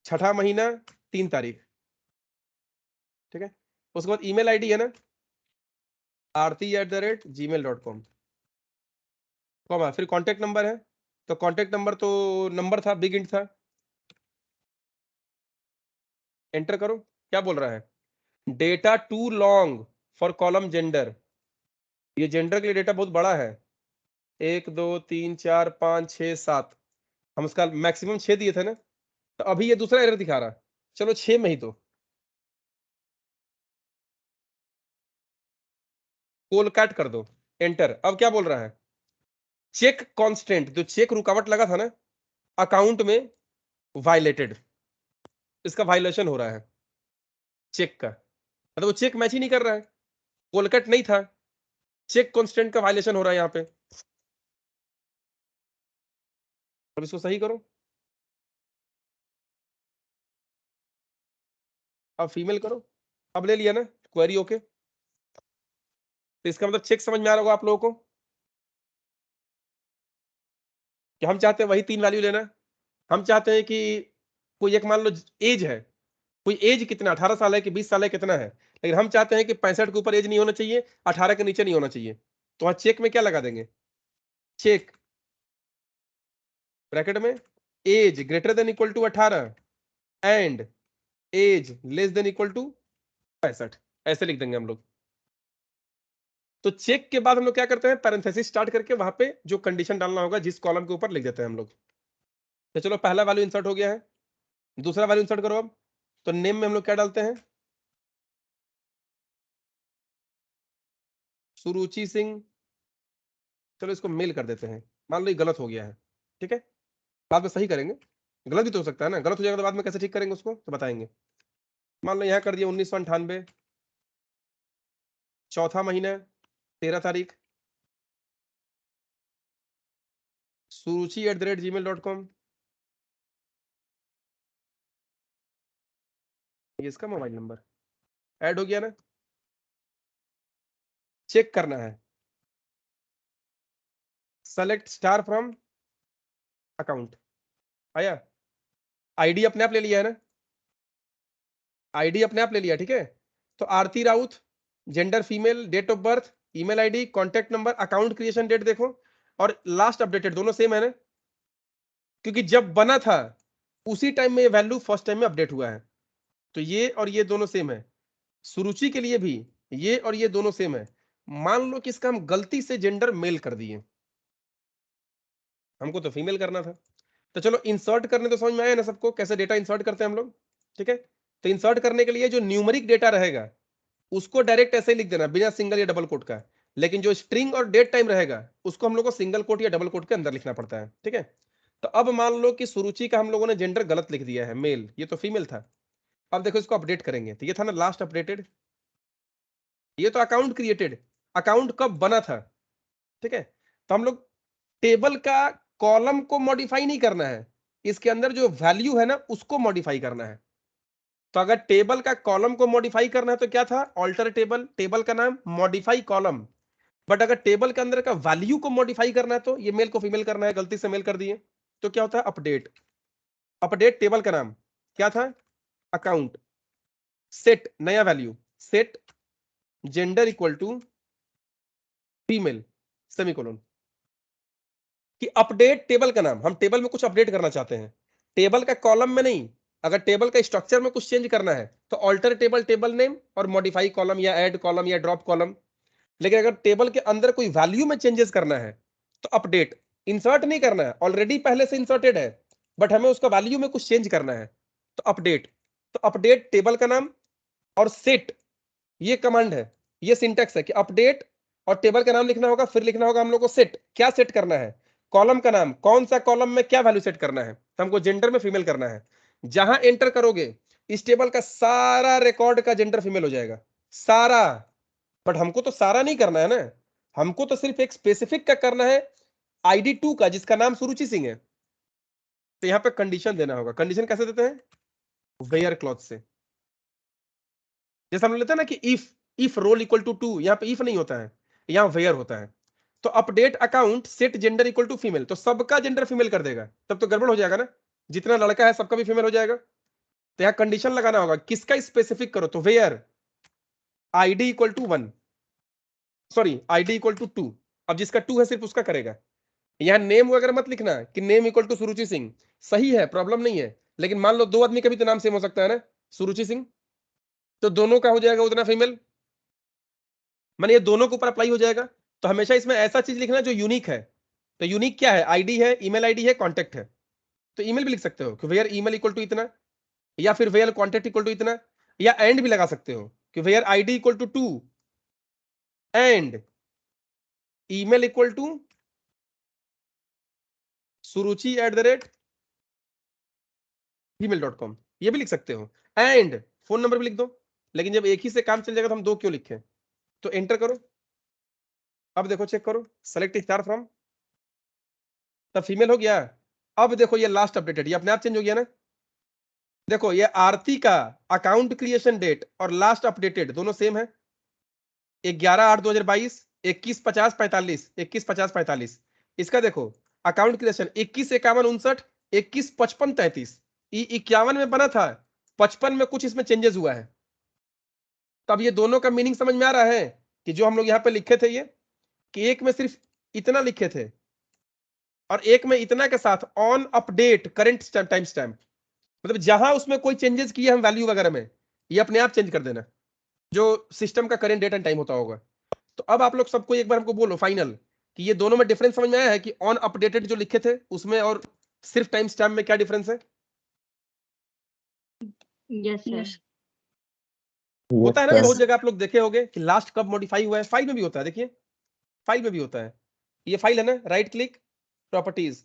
छठा महीना 3 तारीख, ठीक है। उसके बाद ईमेल आईडी है ना, aarti@gmail.com, कॉमा फिर कांटेक्ट नंबर है, तो कांटेक्ट नंबर तो नंबर था, बिग इंट था, एंटर करो। क्या बोल रहा है, data too long for column gender, ये जेंडर के लिए डेटा बहुत बड़ा है, 1 2 3 4 5 6 7, हम उसका मैक्सिमम 6 दिए थे ना, तो अभी ये दूसरा एरर दिखा रहा है। चलो 6 में ही तो कोल काट कर दो, एंटर। अब क्या बोल रहा है, चेक कांस्टेंट, जो चेक रुकावट लगा था ना अकाउंट में, वायलेटेड, इसका वायलेशन हो रहा है चेक का, मतलब वो चेक मैच ही नहीं कर रहा है, कोल कट नहीं था, चेक कांस्टेंट का वायलेशन हो रहा है यहाँ पे। अब इसको सही करो, अब फीमेल करो, अब ले लिया ना क्वेरी ओके। तो इसका मतलब चेक समझ में आ रहा होगा आप लोगों को कि हम चाहते हैं वही 3 वैल्यू लेना। हम चाहते हैं कि कोई एक मान लो एज है, कोई एज कितना 18 साल है कि 20 साल है कितना है, लेकिन हम चाहते हैं कि 65 के ऊपर एज नहीं होना चाहिए, 18 के नीचे नहीं होना चाहिए। तो वहां चेक में क्या लगा देंगे, चेक ब्रैकेट में age greater than equal to 18 and age less than equal to 65, ऐसे लिख देंगे हम लोग। तो चेक के बाद हम लोग क्या करते हैं, पैरेंथेसिस स्टार्ट करके वहां पे जो कंडीशन डालना होगा जिस कॉलम के ऊपर लिख देते हैं हम लोग। तो चलो पहला वैल्यू इंसर्ट हो गया है, दूसरा वैल्यू इंसर्ट करो। अब तो नेम में हम लोग क्या डालते हैं, सुरुचि सिंह। चलो इसको मेल कर देते हैं, मान लो ये गलत हो गया है, ठीक है, बाद में सही करेंगे, गलत भी तो हो सकता है ना, गलत हो जाएगा तो बाद में कैसे ठीक करेंगे उसको तो बताएंगे। मान लो यहाँ कर दिया 1998, चौथा महीना 13 तारीख, suruchi@gmail.com, ये इसका मोबाइल नंबर ऐड हो गया ना। चेक करना है, सेलेक्ट स्टार फ्रॉम अकाउंट, आया, आईडी अपने आप ले लिया है ना, आईडी अपने आप ले लिया, ठीक है। तो Aarti Raut, gender female, date of birth, email ID, contact number, account creation date देखो, और लास्ट अपडेटेड दोनों सेम है ना, क्योंकि जब बना था उसी टाइम में ये वैल्यू फर्स्ट टाइम में अपडेट हुआ है। तो ये और ये दोनों सेम है, सुरुचि के लिए भी ये और ये दोनों सेम है। मान लो कि इसका हम गलती से जेंडर मेल कर दिए, हमको तो फीमेल करना था। तो चलो इंसर्ट करने तो समझ में आया ना सबको, कैसे डेटा इंसर्ट करते हैं हम लोग, ठीक है। तो इंसर्ट करने के लिए जो न्यूमेरिक डेटा रहेगा उसको डायरेक्ट ऐसे ही लिख देना बिना सिंगल या डबल कोट का, लेकिन जो स्ट्रिंग और डेट टाइम रहेगा उसको हम लोग को सिंगल कोट या डबल कोट के अंदर लिखना पड़ता है, ठीक है। तो अब मान लो कि सुरुचि का हम लोगों ने जेंडर गलत लिख दिया है, मेल, ये तो फीमेल था। अब देखो इसको अपडेट करेंगे, तो ये था ना लास्ट अपडेटेड, ये तो अकाउंट क्रिएटेड, अकाउंट कब बना था, ठीक है। तो हम लोग टेबल का कॉलम को मॉडिफाई नहीं करना है, इसके अंदर जो वैल्यू है ना उसको मॉडिफाई करना है। तो अगर टेबल का कॉलम को मॉडिफाई करना है तो क्या था, ऑल्टर टेबल, टेबल का नाम मॉडिफाई कॉलम। बट अगर टेबल के अंदर का वैल्यू को मॉडिफाई करना है तो ये मेल को फीमेल करना है, गलती से मेल कर दिए, तो क्या होता है अपडेट। अपडेट टेबल का नाम क्या था, अकाउंट, सेट नया value, set gender equal to female, semicolon. कि अपडेट टेबल का नाम, हम टेबल में कुछ अपडेट करना चाहते हैं, टेबल का कॉलम में नहीं। अगर टेबल का स्ट्रक्चर में कुछ चेंज करना है तो ऑल्टर टेबल टेबल नेम और मॉडिफाई कॉलम या ऐड कॉलम या ड्रॉप कॉलम। लेकिन अगर टेबल के अंदर कोई वैल्यू में चेंजेस करना है तो अपडेट, इंसर्ट नहीं करना है, ऑलरेडी पहले से इंसर्टेड है बट हमें उसका वैल्यू में कुछ चेंज करना है तो अपडेट। तो अपडेट टेबल का नाम और सेट, ये कमांड है, ये सिंटेक्स है कि अपडेट और टेबल का नाम लिखना होगा, फिर लिखना होगा हम लोग को सेट, क्या सेट करना है, कॉलम का नाम, कौन सा कॉलम में क्या वैल्यू सेट करना है, तो हमको जेंडर में फीमेल करना है। जहां एंटर करोगे इस टेबल का सारा रिकॉर्ड का जेंडर फीमेल हो जाएगा, सारा। बट हमको तो सारा नहीं करना है ना, हमको तो सिर्फ एक स्पेसिफिक का करना है, ID2 का जिसका नाम सुरुचि सिंह है। तो यहाँ पे कंडीशन देना होगा, कंडीशन कैसे देते हैं, वेयर क्लॉज से। जैसे हम लेते हैं ना कि इफ रोल इक्वल टू 2, यहाँ पे इफ नहीं होता है, यहाँ वेयर होता है। तो update account set gender equal to female, तो सबका जेंडर फीमेल कर देगा, तब तो गड़बड़ हो जाएगा ना, जितना लड़का है सबका भी फीमेल हो जाएगा। तो यहाँ कंडीशन लगाना होगा, किसका स्पेसिफिक करो, तो where ID equal to 1, sorry ID equal to 2। अब जिसका 2 है सिर्फ उसका करेगा। यहाँ नेम वगैरह मत लिखना कि नेम इक्वल टू सुरुचि सिंह, सही है प्रॉब्लम नहीं है, लेकिन मान लो दो आदमी का भी तो नाम सेम हो सकता है ना, सुरुचि सिंह, तो दोनों का हो जाएगा उतना फीमेल, माने ये दोनों के ऊपर अप्लाई हो जाएगा। तो हमेशा इसमें ऐसा चीज लिखना जो यूनिक है। तो यूनिक क्या है? आईडी है, ईमेल आईडी है, कॉन्टेक्ट है। तो ईमेल भी लिख सकते हो कि वेयर ईमेल इक्वल टू इतना, या फिर वेयर कॉन्टेक्ट इक्वल टू इतना, या एंड भी लगा सकते हो कि where ID equal to 2 and email equal to suruchi@gmail.com। ये भी लिख सकते हो, एंड फोन नंबर भी लिख दो। लेकिन जब एक ही से काम चल जाएगा तो हम दो क्यों लिखें? तो एंटर करो। अब देखो, चेक करो, सेलेक्ट स्टार फ्रॉम, तब फीमेल हो गया। अब देखो ये लास्ट अपडेटेड, ये अपने आप चेंज हो गया ना। देखो ये आरती का अकाउंट क्रिएशन डेट और लास्ट अपडेटेड दोनों सेम है, 11/8/2022, 21/50/45, 21/50/45। इसका देखो अकाउंट क्रिएशन 21/51/59, 21/55/33। 51 में बना था, 55 में कुछ इसमें चेंजेस हुआ है। तब ये दोनों का मीनिंग समझ में आ रहा है कि जो हम लोग यहाँ पे लिखे थे ये, कि एक में सिर्फ इतना लिखे थे और एक में इतना के साथ on update current time stamp, मतलब जहां उसमें कोई चेंजेस किए हम वैल्यू वगैरह में, ये अपने आप चेंज कर देना जो सिस्टम का करेंट डेट एंड टाइम होता होगा। तो अब आप लोग सबको एक बार हमको बोलो फाइनल कि ये दोनों में डिफरेंस समझ में आया है कि ऑन अपडेटेड जो लिखे थे उसमें और सिर्फ टाइम स्टैम्प में क्या डिफरेंस है? Yes sir. होता है ना, बहुत जगह आप लोग देखे होंगे कि लास्ट कब मॉडिफाई हुआ है, फाइल में भी होता है। देखिए फाइल में भी होता है, ये फाइल है ना, राइट क्लिक प्रॉपर्टीज,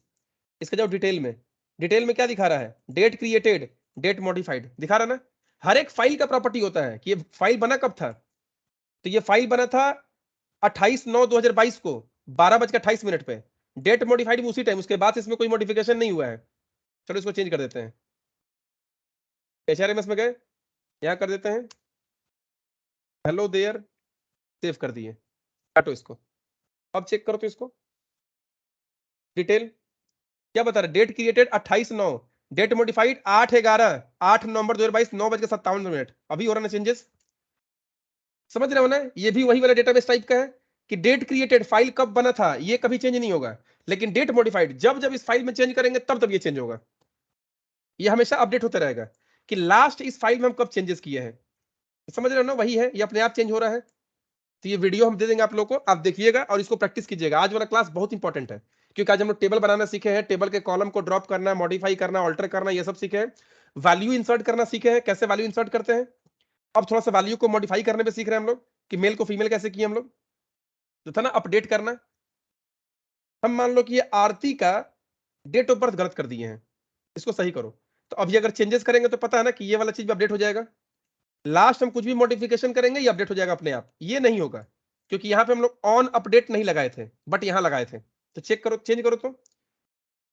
इसका जाओ डिटेल में। डिटेल में क्या दिखा रहा है? डेट क्रिएटेड, डेट मॉडिफाइड दिखा रहा है ना। हर एक फाइल का प्रॉपर्टी होता है कि ये फाइल बना कब था। तो ये फाइल बना था 28/9/2022 को 12:28 पे। डेट मॉडिफाइड भी उसी टाइम, उसके बाद इसमें कोई मॉडिफिकेशन नहीं हुआ है। चलो इसको चेंज कर देते हैं, HRMS में गए, यहां कर देते हैं हेलो देयर, सेव कर दिए, काटो इसको। अब चेक करो तो इसको डिटेल क्या बता रहा है? Date created 28/9, date modified 8/11/8/2022 9:57। अभी हो रहा ना चेंजेस, समझ रहे हो ना? ये भी वही वाला डेटाबेस टाइप का है कि डेट क्रिएटेड फाइल कब बना था ये कभी चेंज नहीं होगा, लेकिन डेट मॉडिफाइड जब जब इस फाइल में चेंज करेंगे तब तब ये चेंज होगा। ये हमेशा अपडेट होता रहेगा कि लास्ट इस फाइल में हम कब चेंजेस किए हैं। समझ रहे हो ना? वही है, ये अपने आप चेंज हो रहा है। तो ये वीडियो हम दे देंगे आप लोगों को, आप देखिएगा और इसको प्रैक्टिस कीजिएगा। आज वाला क्लास बहुत इंपॉर्टेंट है क्योंकि आज हम लोग टेबल बनाना सीखे हैं, टेबल के कॉलम को ड्रॉप करना, मॉडिफाई करना, ऑल्टर करना, ये सब सीखे हैं। वैल्यू इंसर्ट करना सीखे हैं, कैसे वैल्यू इंसर्ट करते हैं। अब थोड़ा सा वैल्यू को मॉडिफाई करने में सीख रहे हैं हम लोग कि मेल को फीमेल कैसे किए हम लोग। तो था ना अपडेट करना। हम मान लो कि ये आरती का डेट ऑफ बर्थ गलत कर दिए हैं, इसको सही करो। तो अभी अगर चेंजेस करेंगे तो पता है ना कि ये वाला चीज भी अपडेट हो जाएगा। लास्ट हम कुछ भी मॉडिफिकेशन करेंगे ये अपडेट हो जाएगा अपने आप। ये नहीं होगा क्योंकि यहाँ पे हम लोग ऑन अपडेट नहीं लगाए थे, बट यहाँ लगाए थे। तो चेक करो, चेंज करो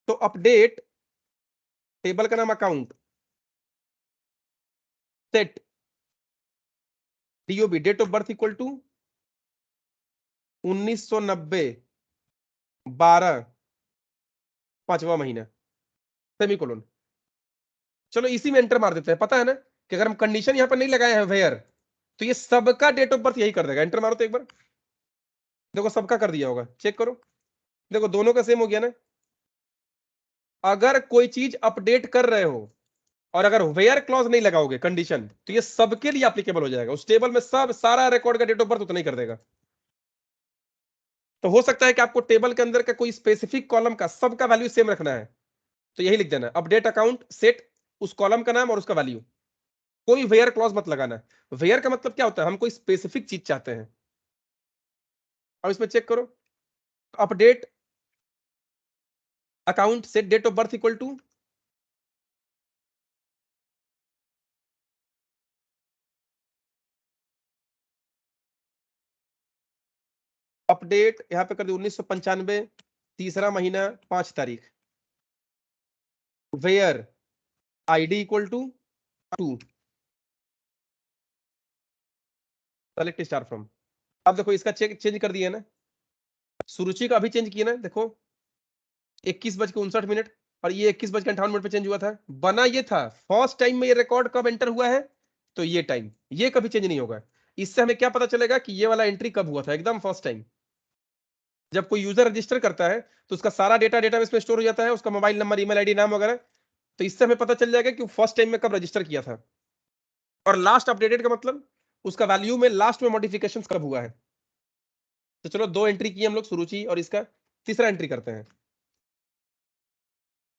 तो अपडेट टेबल का नाम account set DOB date of birth equal to 1990 12 5वां महीना सेमीकोलन। चलो इसी में एंटर मार देते हैं। पता है ना कि अगर हम कंडीशन यहाँ पर नहीं लगाए हैं वेयर, तो ये सबका डेट ऑफ बर्थ यही कर देगा। एंटर मारो तो एक बार देखो सबका कर दिया होगा, चेक करो। देखो दोनों का सेम हो गया ना। अगर कोई चीज अपडेट कर रहे हो और अगर वेयर क्लॉज नहीं लगाओगे कंडीशन, तो ये सबके लिए एप्लीकेबल हो जाएगा। उस टेबल में सब सारा रिकॉर्ड का डेट ऑफ बर्थ उतना ही कर देगा। तो हो सकता है कि आपको टेबल के अंदर का कोई स्पेसिफिक कॉलम का सबका वैल्यू सेम रखना है, तो यही लिख देना अपडेट अकाउंट सेट, उस कॉलम का नाम और उसका वैल्यू। कोई वेयर क्लॉज मत लगाना। वेयर का मतलब क्या होता है? हम कोई स्पेसिफिक चीज चाहते हैं। अब इसमें चेक करो, update account set date of birth equal to update यहां पे कर दिया 1995 तीसरा महीना 5 तारीख। Where ID equal to 2 select star from. अब देखो इसका चेंज कर दिया ना। सुरुचि का अभी चेंज किया ना, देखो 21:59 और ये 21:58 पे चेंज हुआ था। बना ये था फर्स्ट टाइम में, ये रिकॉर्ड कब एंटर हुआ है तो ये टाइम, ये कभी चेंज नहीं होगा। इससे हमें क्या पता चलेगा कि ये वाला एंट्री कब हुआ था? एकदम फर्स्ट टाइम। जब कोई यूजर रजिस्टर करता है तो उसका सारा डेटा डेटाबेस में स्टोर हो जाता है, उसका मोबाइल नंबर, ईमेल आईडी, नाम वगैरह। तो इससे हमें पता चल जाएगा कि फर्स्ट टाइम में कब रजिस्टर किया था। और लास्ट अपडेटेड का मतलब उसका वैल्यू में लास्ट में मॉडिफिकेशन कब हुआ है। तो चलो 2 एंट्री की हम लोग, सुरुचि और इसका तीसरा एंट्री करते हैं।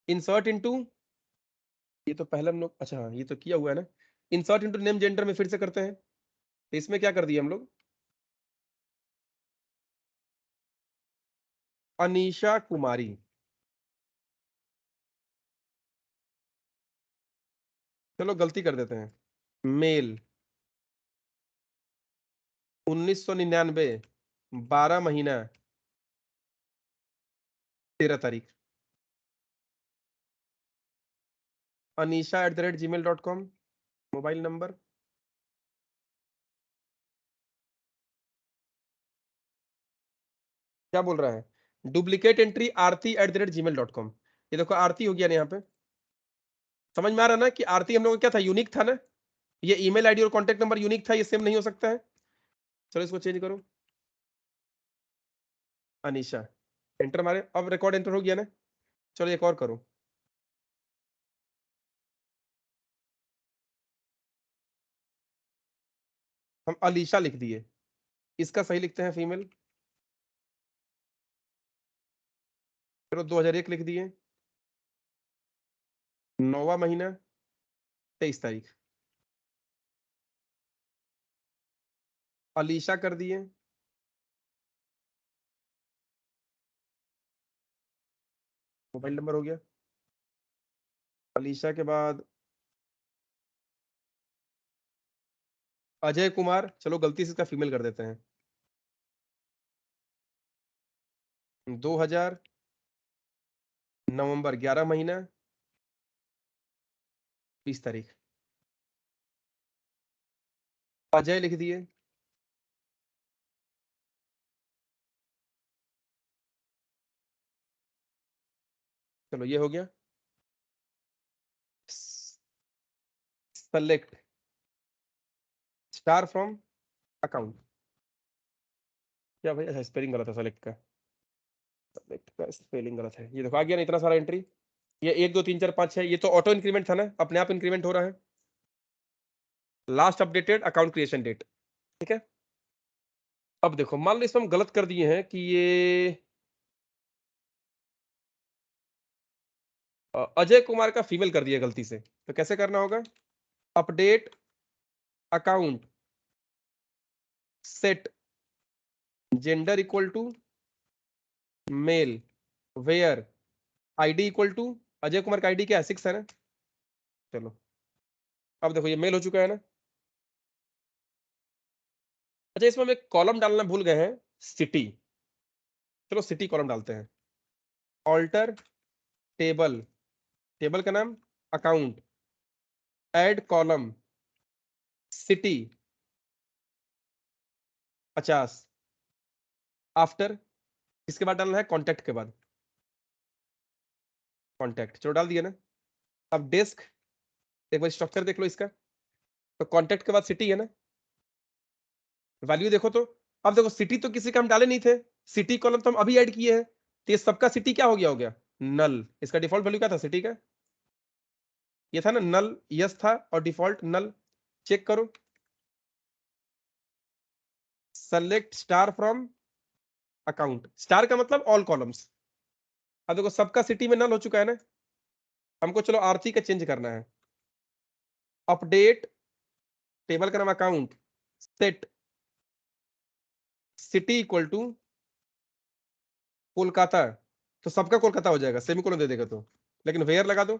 इंसर्ट इनटू, ये तो पहले हम लोग, अच्छा ये तो किया हुआ है ना। इंसर्ट इनटू नेम जेंडर में फिर से करते हैं। तो इसमें क्या कर दिए हम लोग, अनीशा कुमारी। चलो गलती कर देते हैं, मेल, 1999, 12 महीना, 13 तारीख। anisha@gmail.com, mobile number. क्या बोल रहा है, डुप्लीकेट एंट्री आरती@gmail.com। ये देखो आरती हो गया ना यहाँ पे। समझ में आ रहा है ना कि आरती हम लोग का क्या था, यूनिक था ना। ये ईमेल आईडी और कॉन्टेक्ट नंबर यूनिक था, ये सेम नहीं हो सकता है। चलो इसको चेंज करो, अनीशा, एंटर मारे, अब रिकॉर्ड एंटर हो गया ना। चलो एक और करो, हम अलीशा लिख दिए, इसका सही लिखते हैं फीमेल। चलो 2001 लिख दिए, 9वां महीना, 23 तारीख। अलीशा कर दिए, मोबाइल नंबर हो गया। अलीशा के बाद अजय कुमार, चलो गलती से इसका फीमेल कर देते हैं। 2000, नवंबर, 11 महीना, 20 तारीख। अजय लिख दिए, चलो ये हो गया। सेलेक्ट स्टार फ्रॉम अकाउंट, क्या भाई, अच्छा स्पेलिंग गलत है सेलेक्ट का, सेलेक्ट का स्पेलिंग गलत है। ये देखो आ गया ना इतना सारा एंट्री। ये 1 2 3 4 5 6, ये तो ऑटो इंक्रीमेंट था ना, अपने आप इंक्रीमेंट हो रहा है। Last updated account creation date, ठीक है। अब देखो मान लो इसमें हम गलत कर दिए हैं कि ये अजय कुमार का फीमेल कर दिया गलती से, तो कैसे करना होगा, update account, set gender equal to male, where ID equal to, Ajay Kumar का आईडी क्या है, 6 है ना। चलो अब देखो ये मेल हो चुका है ना। अच्छा इसमें हम एक कॉलम डालना भूल गए हैं, सिटी। चलो सिटी कॉलम डालते हैं। ऑल्टर टेबल, टेबल का नाम account, add column city 50, after, इसके बाद डालना है कॉन्टैक्ट के बाद, कॉन्टैक्ट चलो डाल दिया ना। अब डेस्क, एक बार स्ट्रक्चर देख लो इसका, तो कॉन्टैक्ट के बाद सिटी है ना, वैल्यू देखो तो। अब देखो सिटी तो किसी का हम डाले नहीं थे, सिटी कॉलम तो हम अभी ऐड किए हैं, तो ये सबका सिटी क्या हो गया नल। इसका डिफॉल्ट वैल्यू क्या था सिटी का, ये था ना नल, यस था, और डिफॉल्ट नल। चेक करो, select star from account, star का मतलब ऑल कॉलम्स। अब देखो सबका सिटी में नल हो चुका है ना। हमको चलो आरती का चेंज करना है, अपडेट टेबल का नाम account, set city equal to Kolkata, तो सबका कोलकाता हो जाएगा, सेमीकोलन दे देगा तो। लेकिन वेयर लगा दो,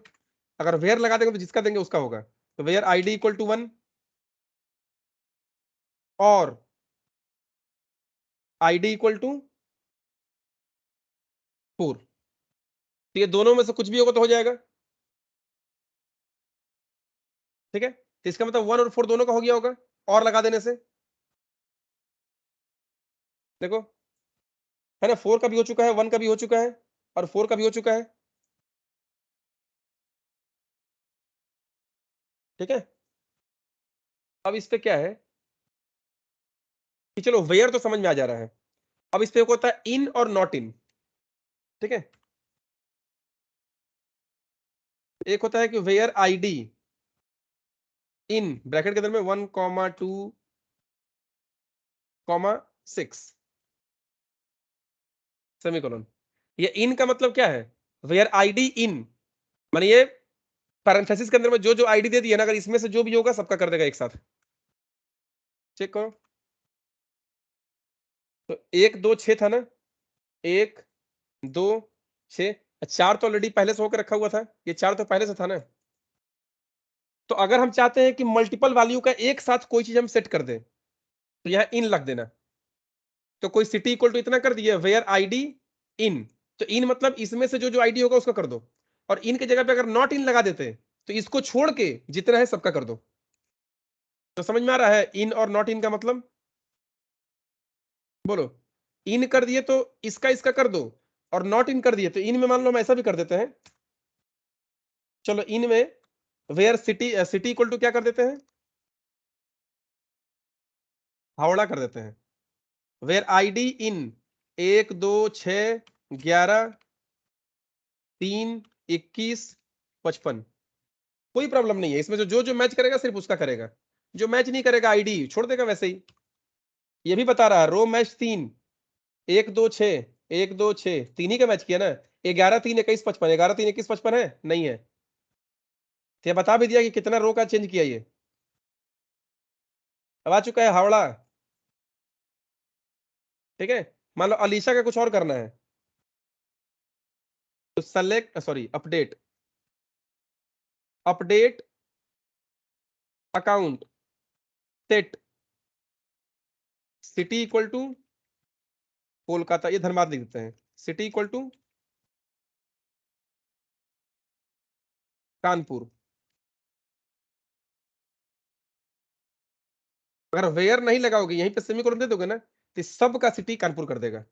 अगर वेयर लगा देंगे तो जिसका देंगे उसका होगा। तो वेयर आईडी इक्वल टू 1 और आईडी इक्वल टू 4, तो ये दोनों में से कुछ भी होगा तो हो जाएगा, ठीक है। तो इसका मतलब 1 और 4 दोनों का हो गया होगा, और लगा देने से। देखो है ना, 4 का भी हो चुका है, 1 का भी हो चुका है, और 4 का भी हो चुका है, ठीक है। अब इस पे क्या है कि चलो वेयर तो समझ में आ जा रहा है। अब इस पे एक होता है इन और नॉट इन, ठीक है। एक होता है कि वेयर आईडी इन ब्रैकेट के अंदर में 1 2 6, सेमीकोलन। ये इन का मतलब क्या है, वेयर आईडी इन, माने ये पैरेंथेसिस के अंदर में जो जो आईडी दे दिया ना, अगर इसमें से जो भी होगा सबका कर देगा एक साथ। चेक करो तो 1 2 6 था ना, 1 2 6, 4 तो ऑलरेडी पहले से होकर रखा हुआ था, ये 4 तो पहले से था ना। तो अगर हम चाहते हैं कि मल्टीपल वैल्यू का एक साथ कोई चीज हम सेट कर दें तो यहां इन लग देना। तो कोई सिटी इक्वल टू इतना कर दिया, वेयर आईडी इन, तो इन मतलब इसमें से जो जो आईडी होगा उसका कर दो, और इन की जगह पे अगर नॉट इन लगा देते तो इसको छोड़ के जितना है सबका कर दो। तो समझ में आ रहा है इन और नॉट इन का मतलब? बोलो, इन कर दिए तो इसका इसका कर दो, और नॉट इन कर दिए तो इन में मान लो हम ऐसा भी कर देते हैं। चलो इन में where city, city equal to क्या कर देते हैं, हावड़ा कर देते हैं। वेयर आईडी इन 1 2 6 11 3 21 55, कोई प्रॉब्लम नहीं है इसमें, जो जो मैच करेगा सिर्फ उसका करेगा, जो मैच नहीं करेगा आईडी छोड़ देगा वैसे ही। ये भी बता रहा है रो मैच 3 1 2 6 1 2 6 तीन ही का मैच किया ना, 11 3 21 55, 11 3 21 55 है नहीं है, तो ये बता भी दिया कि कितना रो का चेंज किया ये। अब आ चुका है हावड़ा, ठीक है। मान लो अलीशा का कुछ और करना है तो select, sorry update, update account set city equal to Kolkata, ये धनबाद लिख देते हैं, सिटी इक्वल टू कानपुर। अगर वेयर नहीं लगाओगे यहीं पे सेमीकोलन दे दोगे ना तो सब का सिटी कानपुर कर देगा,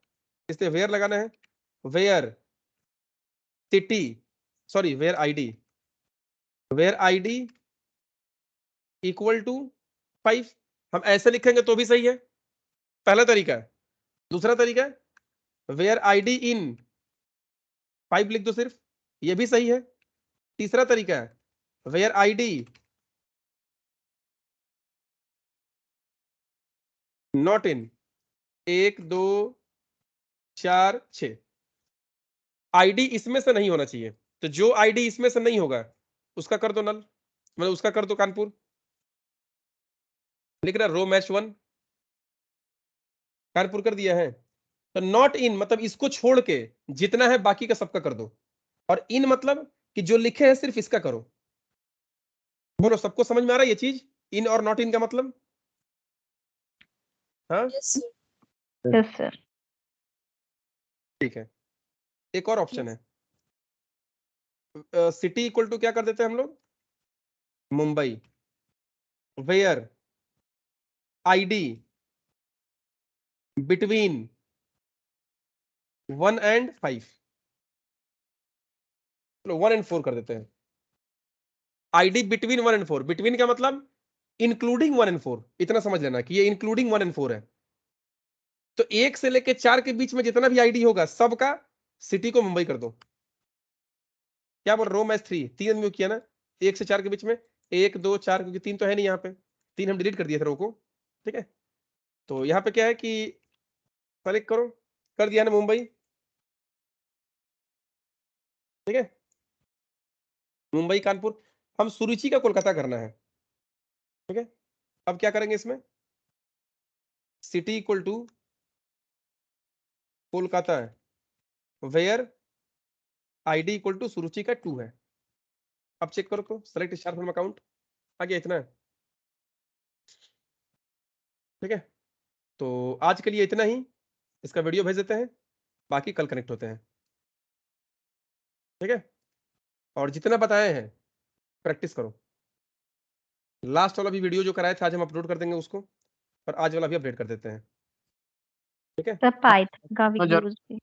इसलिए वेयर लगाना है, where city, sorry where ID, where ID equal to 5, हम ऐसे लिखेंगे तो भी सही है, पहला तरीका है। दूसरा तरीका है वेयर आईडी इन 5 लिख दो सिर्फ, ये भी सही है। तीसरा तरीका है where ID not in 1 2 4 6, ID इसमें से नहीं होना चाहिए, तो जो आईडी इसमें से नहीं होगा उसका कर दो नल, मतलब उसका कर दो कानपुर। लिख रहा रो मैच 1 कानपुर कर दिया है। तो नॉट इन मतलब इसको छोड़ के जितना है बाकी का सबका कर दो, और इन मतलब कि जो लिखे हैं सिर्फ इसका करो। बोलो सबको समझ में आ रहा है ये चीज, इन और नॉट इन का मतलब? हाँ Yes, sir. Yes sir. ठीक है। एक और ऑप्शन है, सिटी इक्वल टू क्या कर देते हैं हम लोग, Mumbai, where ID between 1 and 5, चलो 1 and 4 कर देते हैं। आईडी बिटवीन 1 and 4, बिटवीन का मतलब इंक्लूडिंग 1 and 4, इतना समझ लेना कि ये इंक्लूडिंग 1 and 4 है। तो 1 से लेके 4 के बीच में जितना भी आईडी होगा सबका सिटी को मुंबई कर दो। क्या बोल रो मैच 3 3 आदमी किया ना, 1 से 4 के बीच में 1 2 4, क्योंकि 3 तो है नहीं यहाँ पे, 3 हम डिलीट कर दिए थे रो को, ठीक है। तो यहाँ पे क्या है कि सेलेक्ट करो, कर दिया ना मुंबई, ठीक है। मुंबई कानपुर, हम सुरुचि का कोलकाता करना है, ठीक है। अब क्या करेंगे इसमें, सिटी इक्वल टू कोलकाता है, वेयर आईडी इक्वल टू सुरुचि का 2 है। अब चेक करो तो सेलेक्ट स्टार फ्रॉम अकाउंट, आ गया इतना है, ठीक है। तो आज के लिए इतना ही, इसका वीडियो भेज देते हैं, बाकी कल कनेक्ट होते हैं, ठीक है। और जितना बताए हैं प्रैक्टिस करो, लास्ट वाला भी वीडियो जो कराया था आज हम अपलोड कर देंगे उसको, और आज वाला भी अपडेट कर देते हैं, ठीक है। सर पाइथन का भी तो यूज भी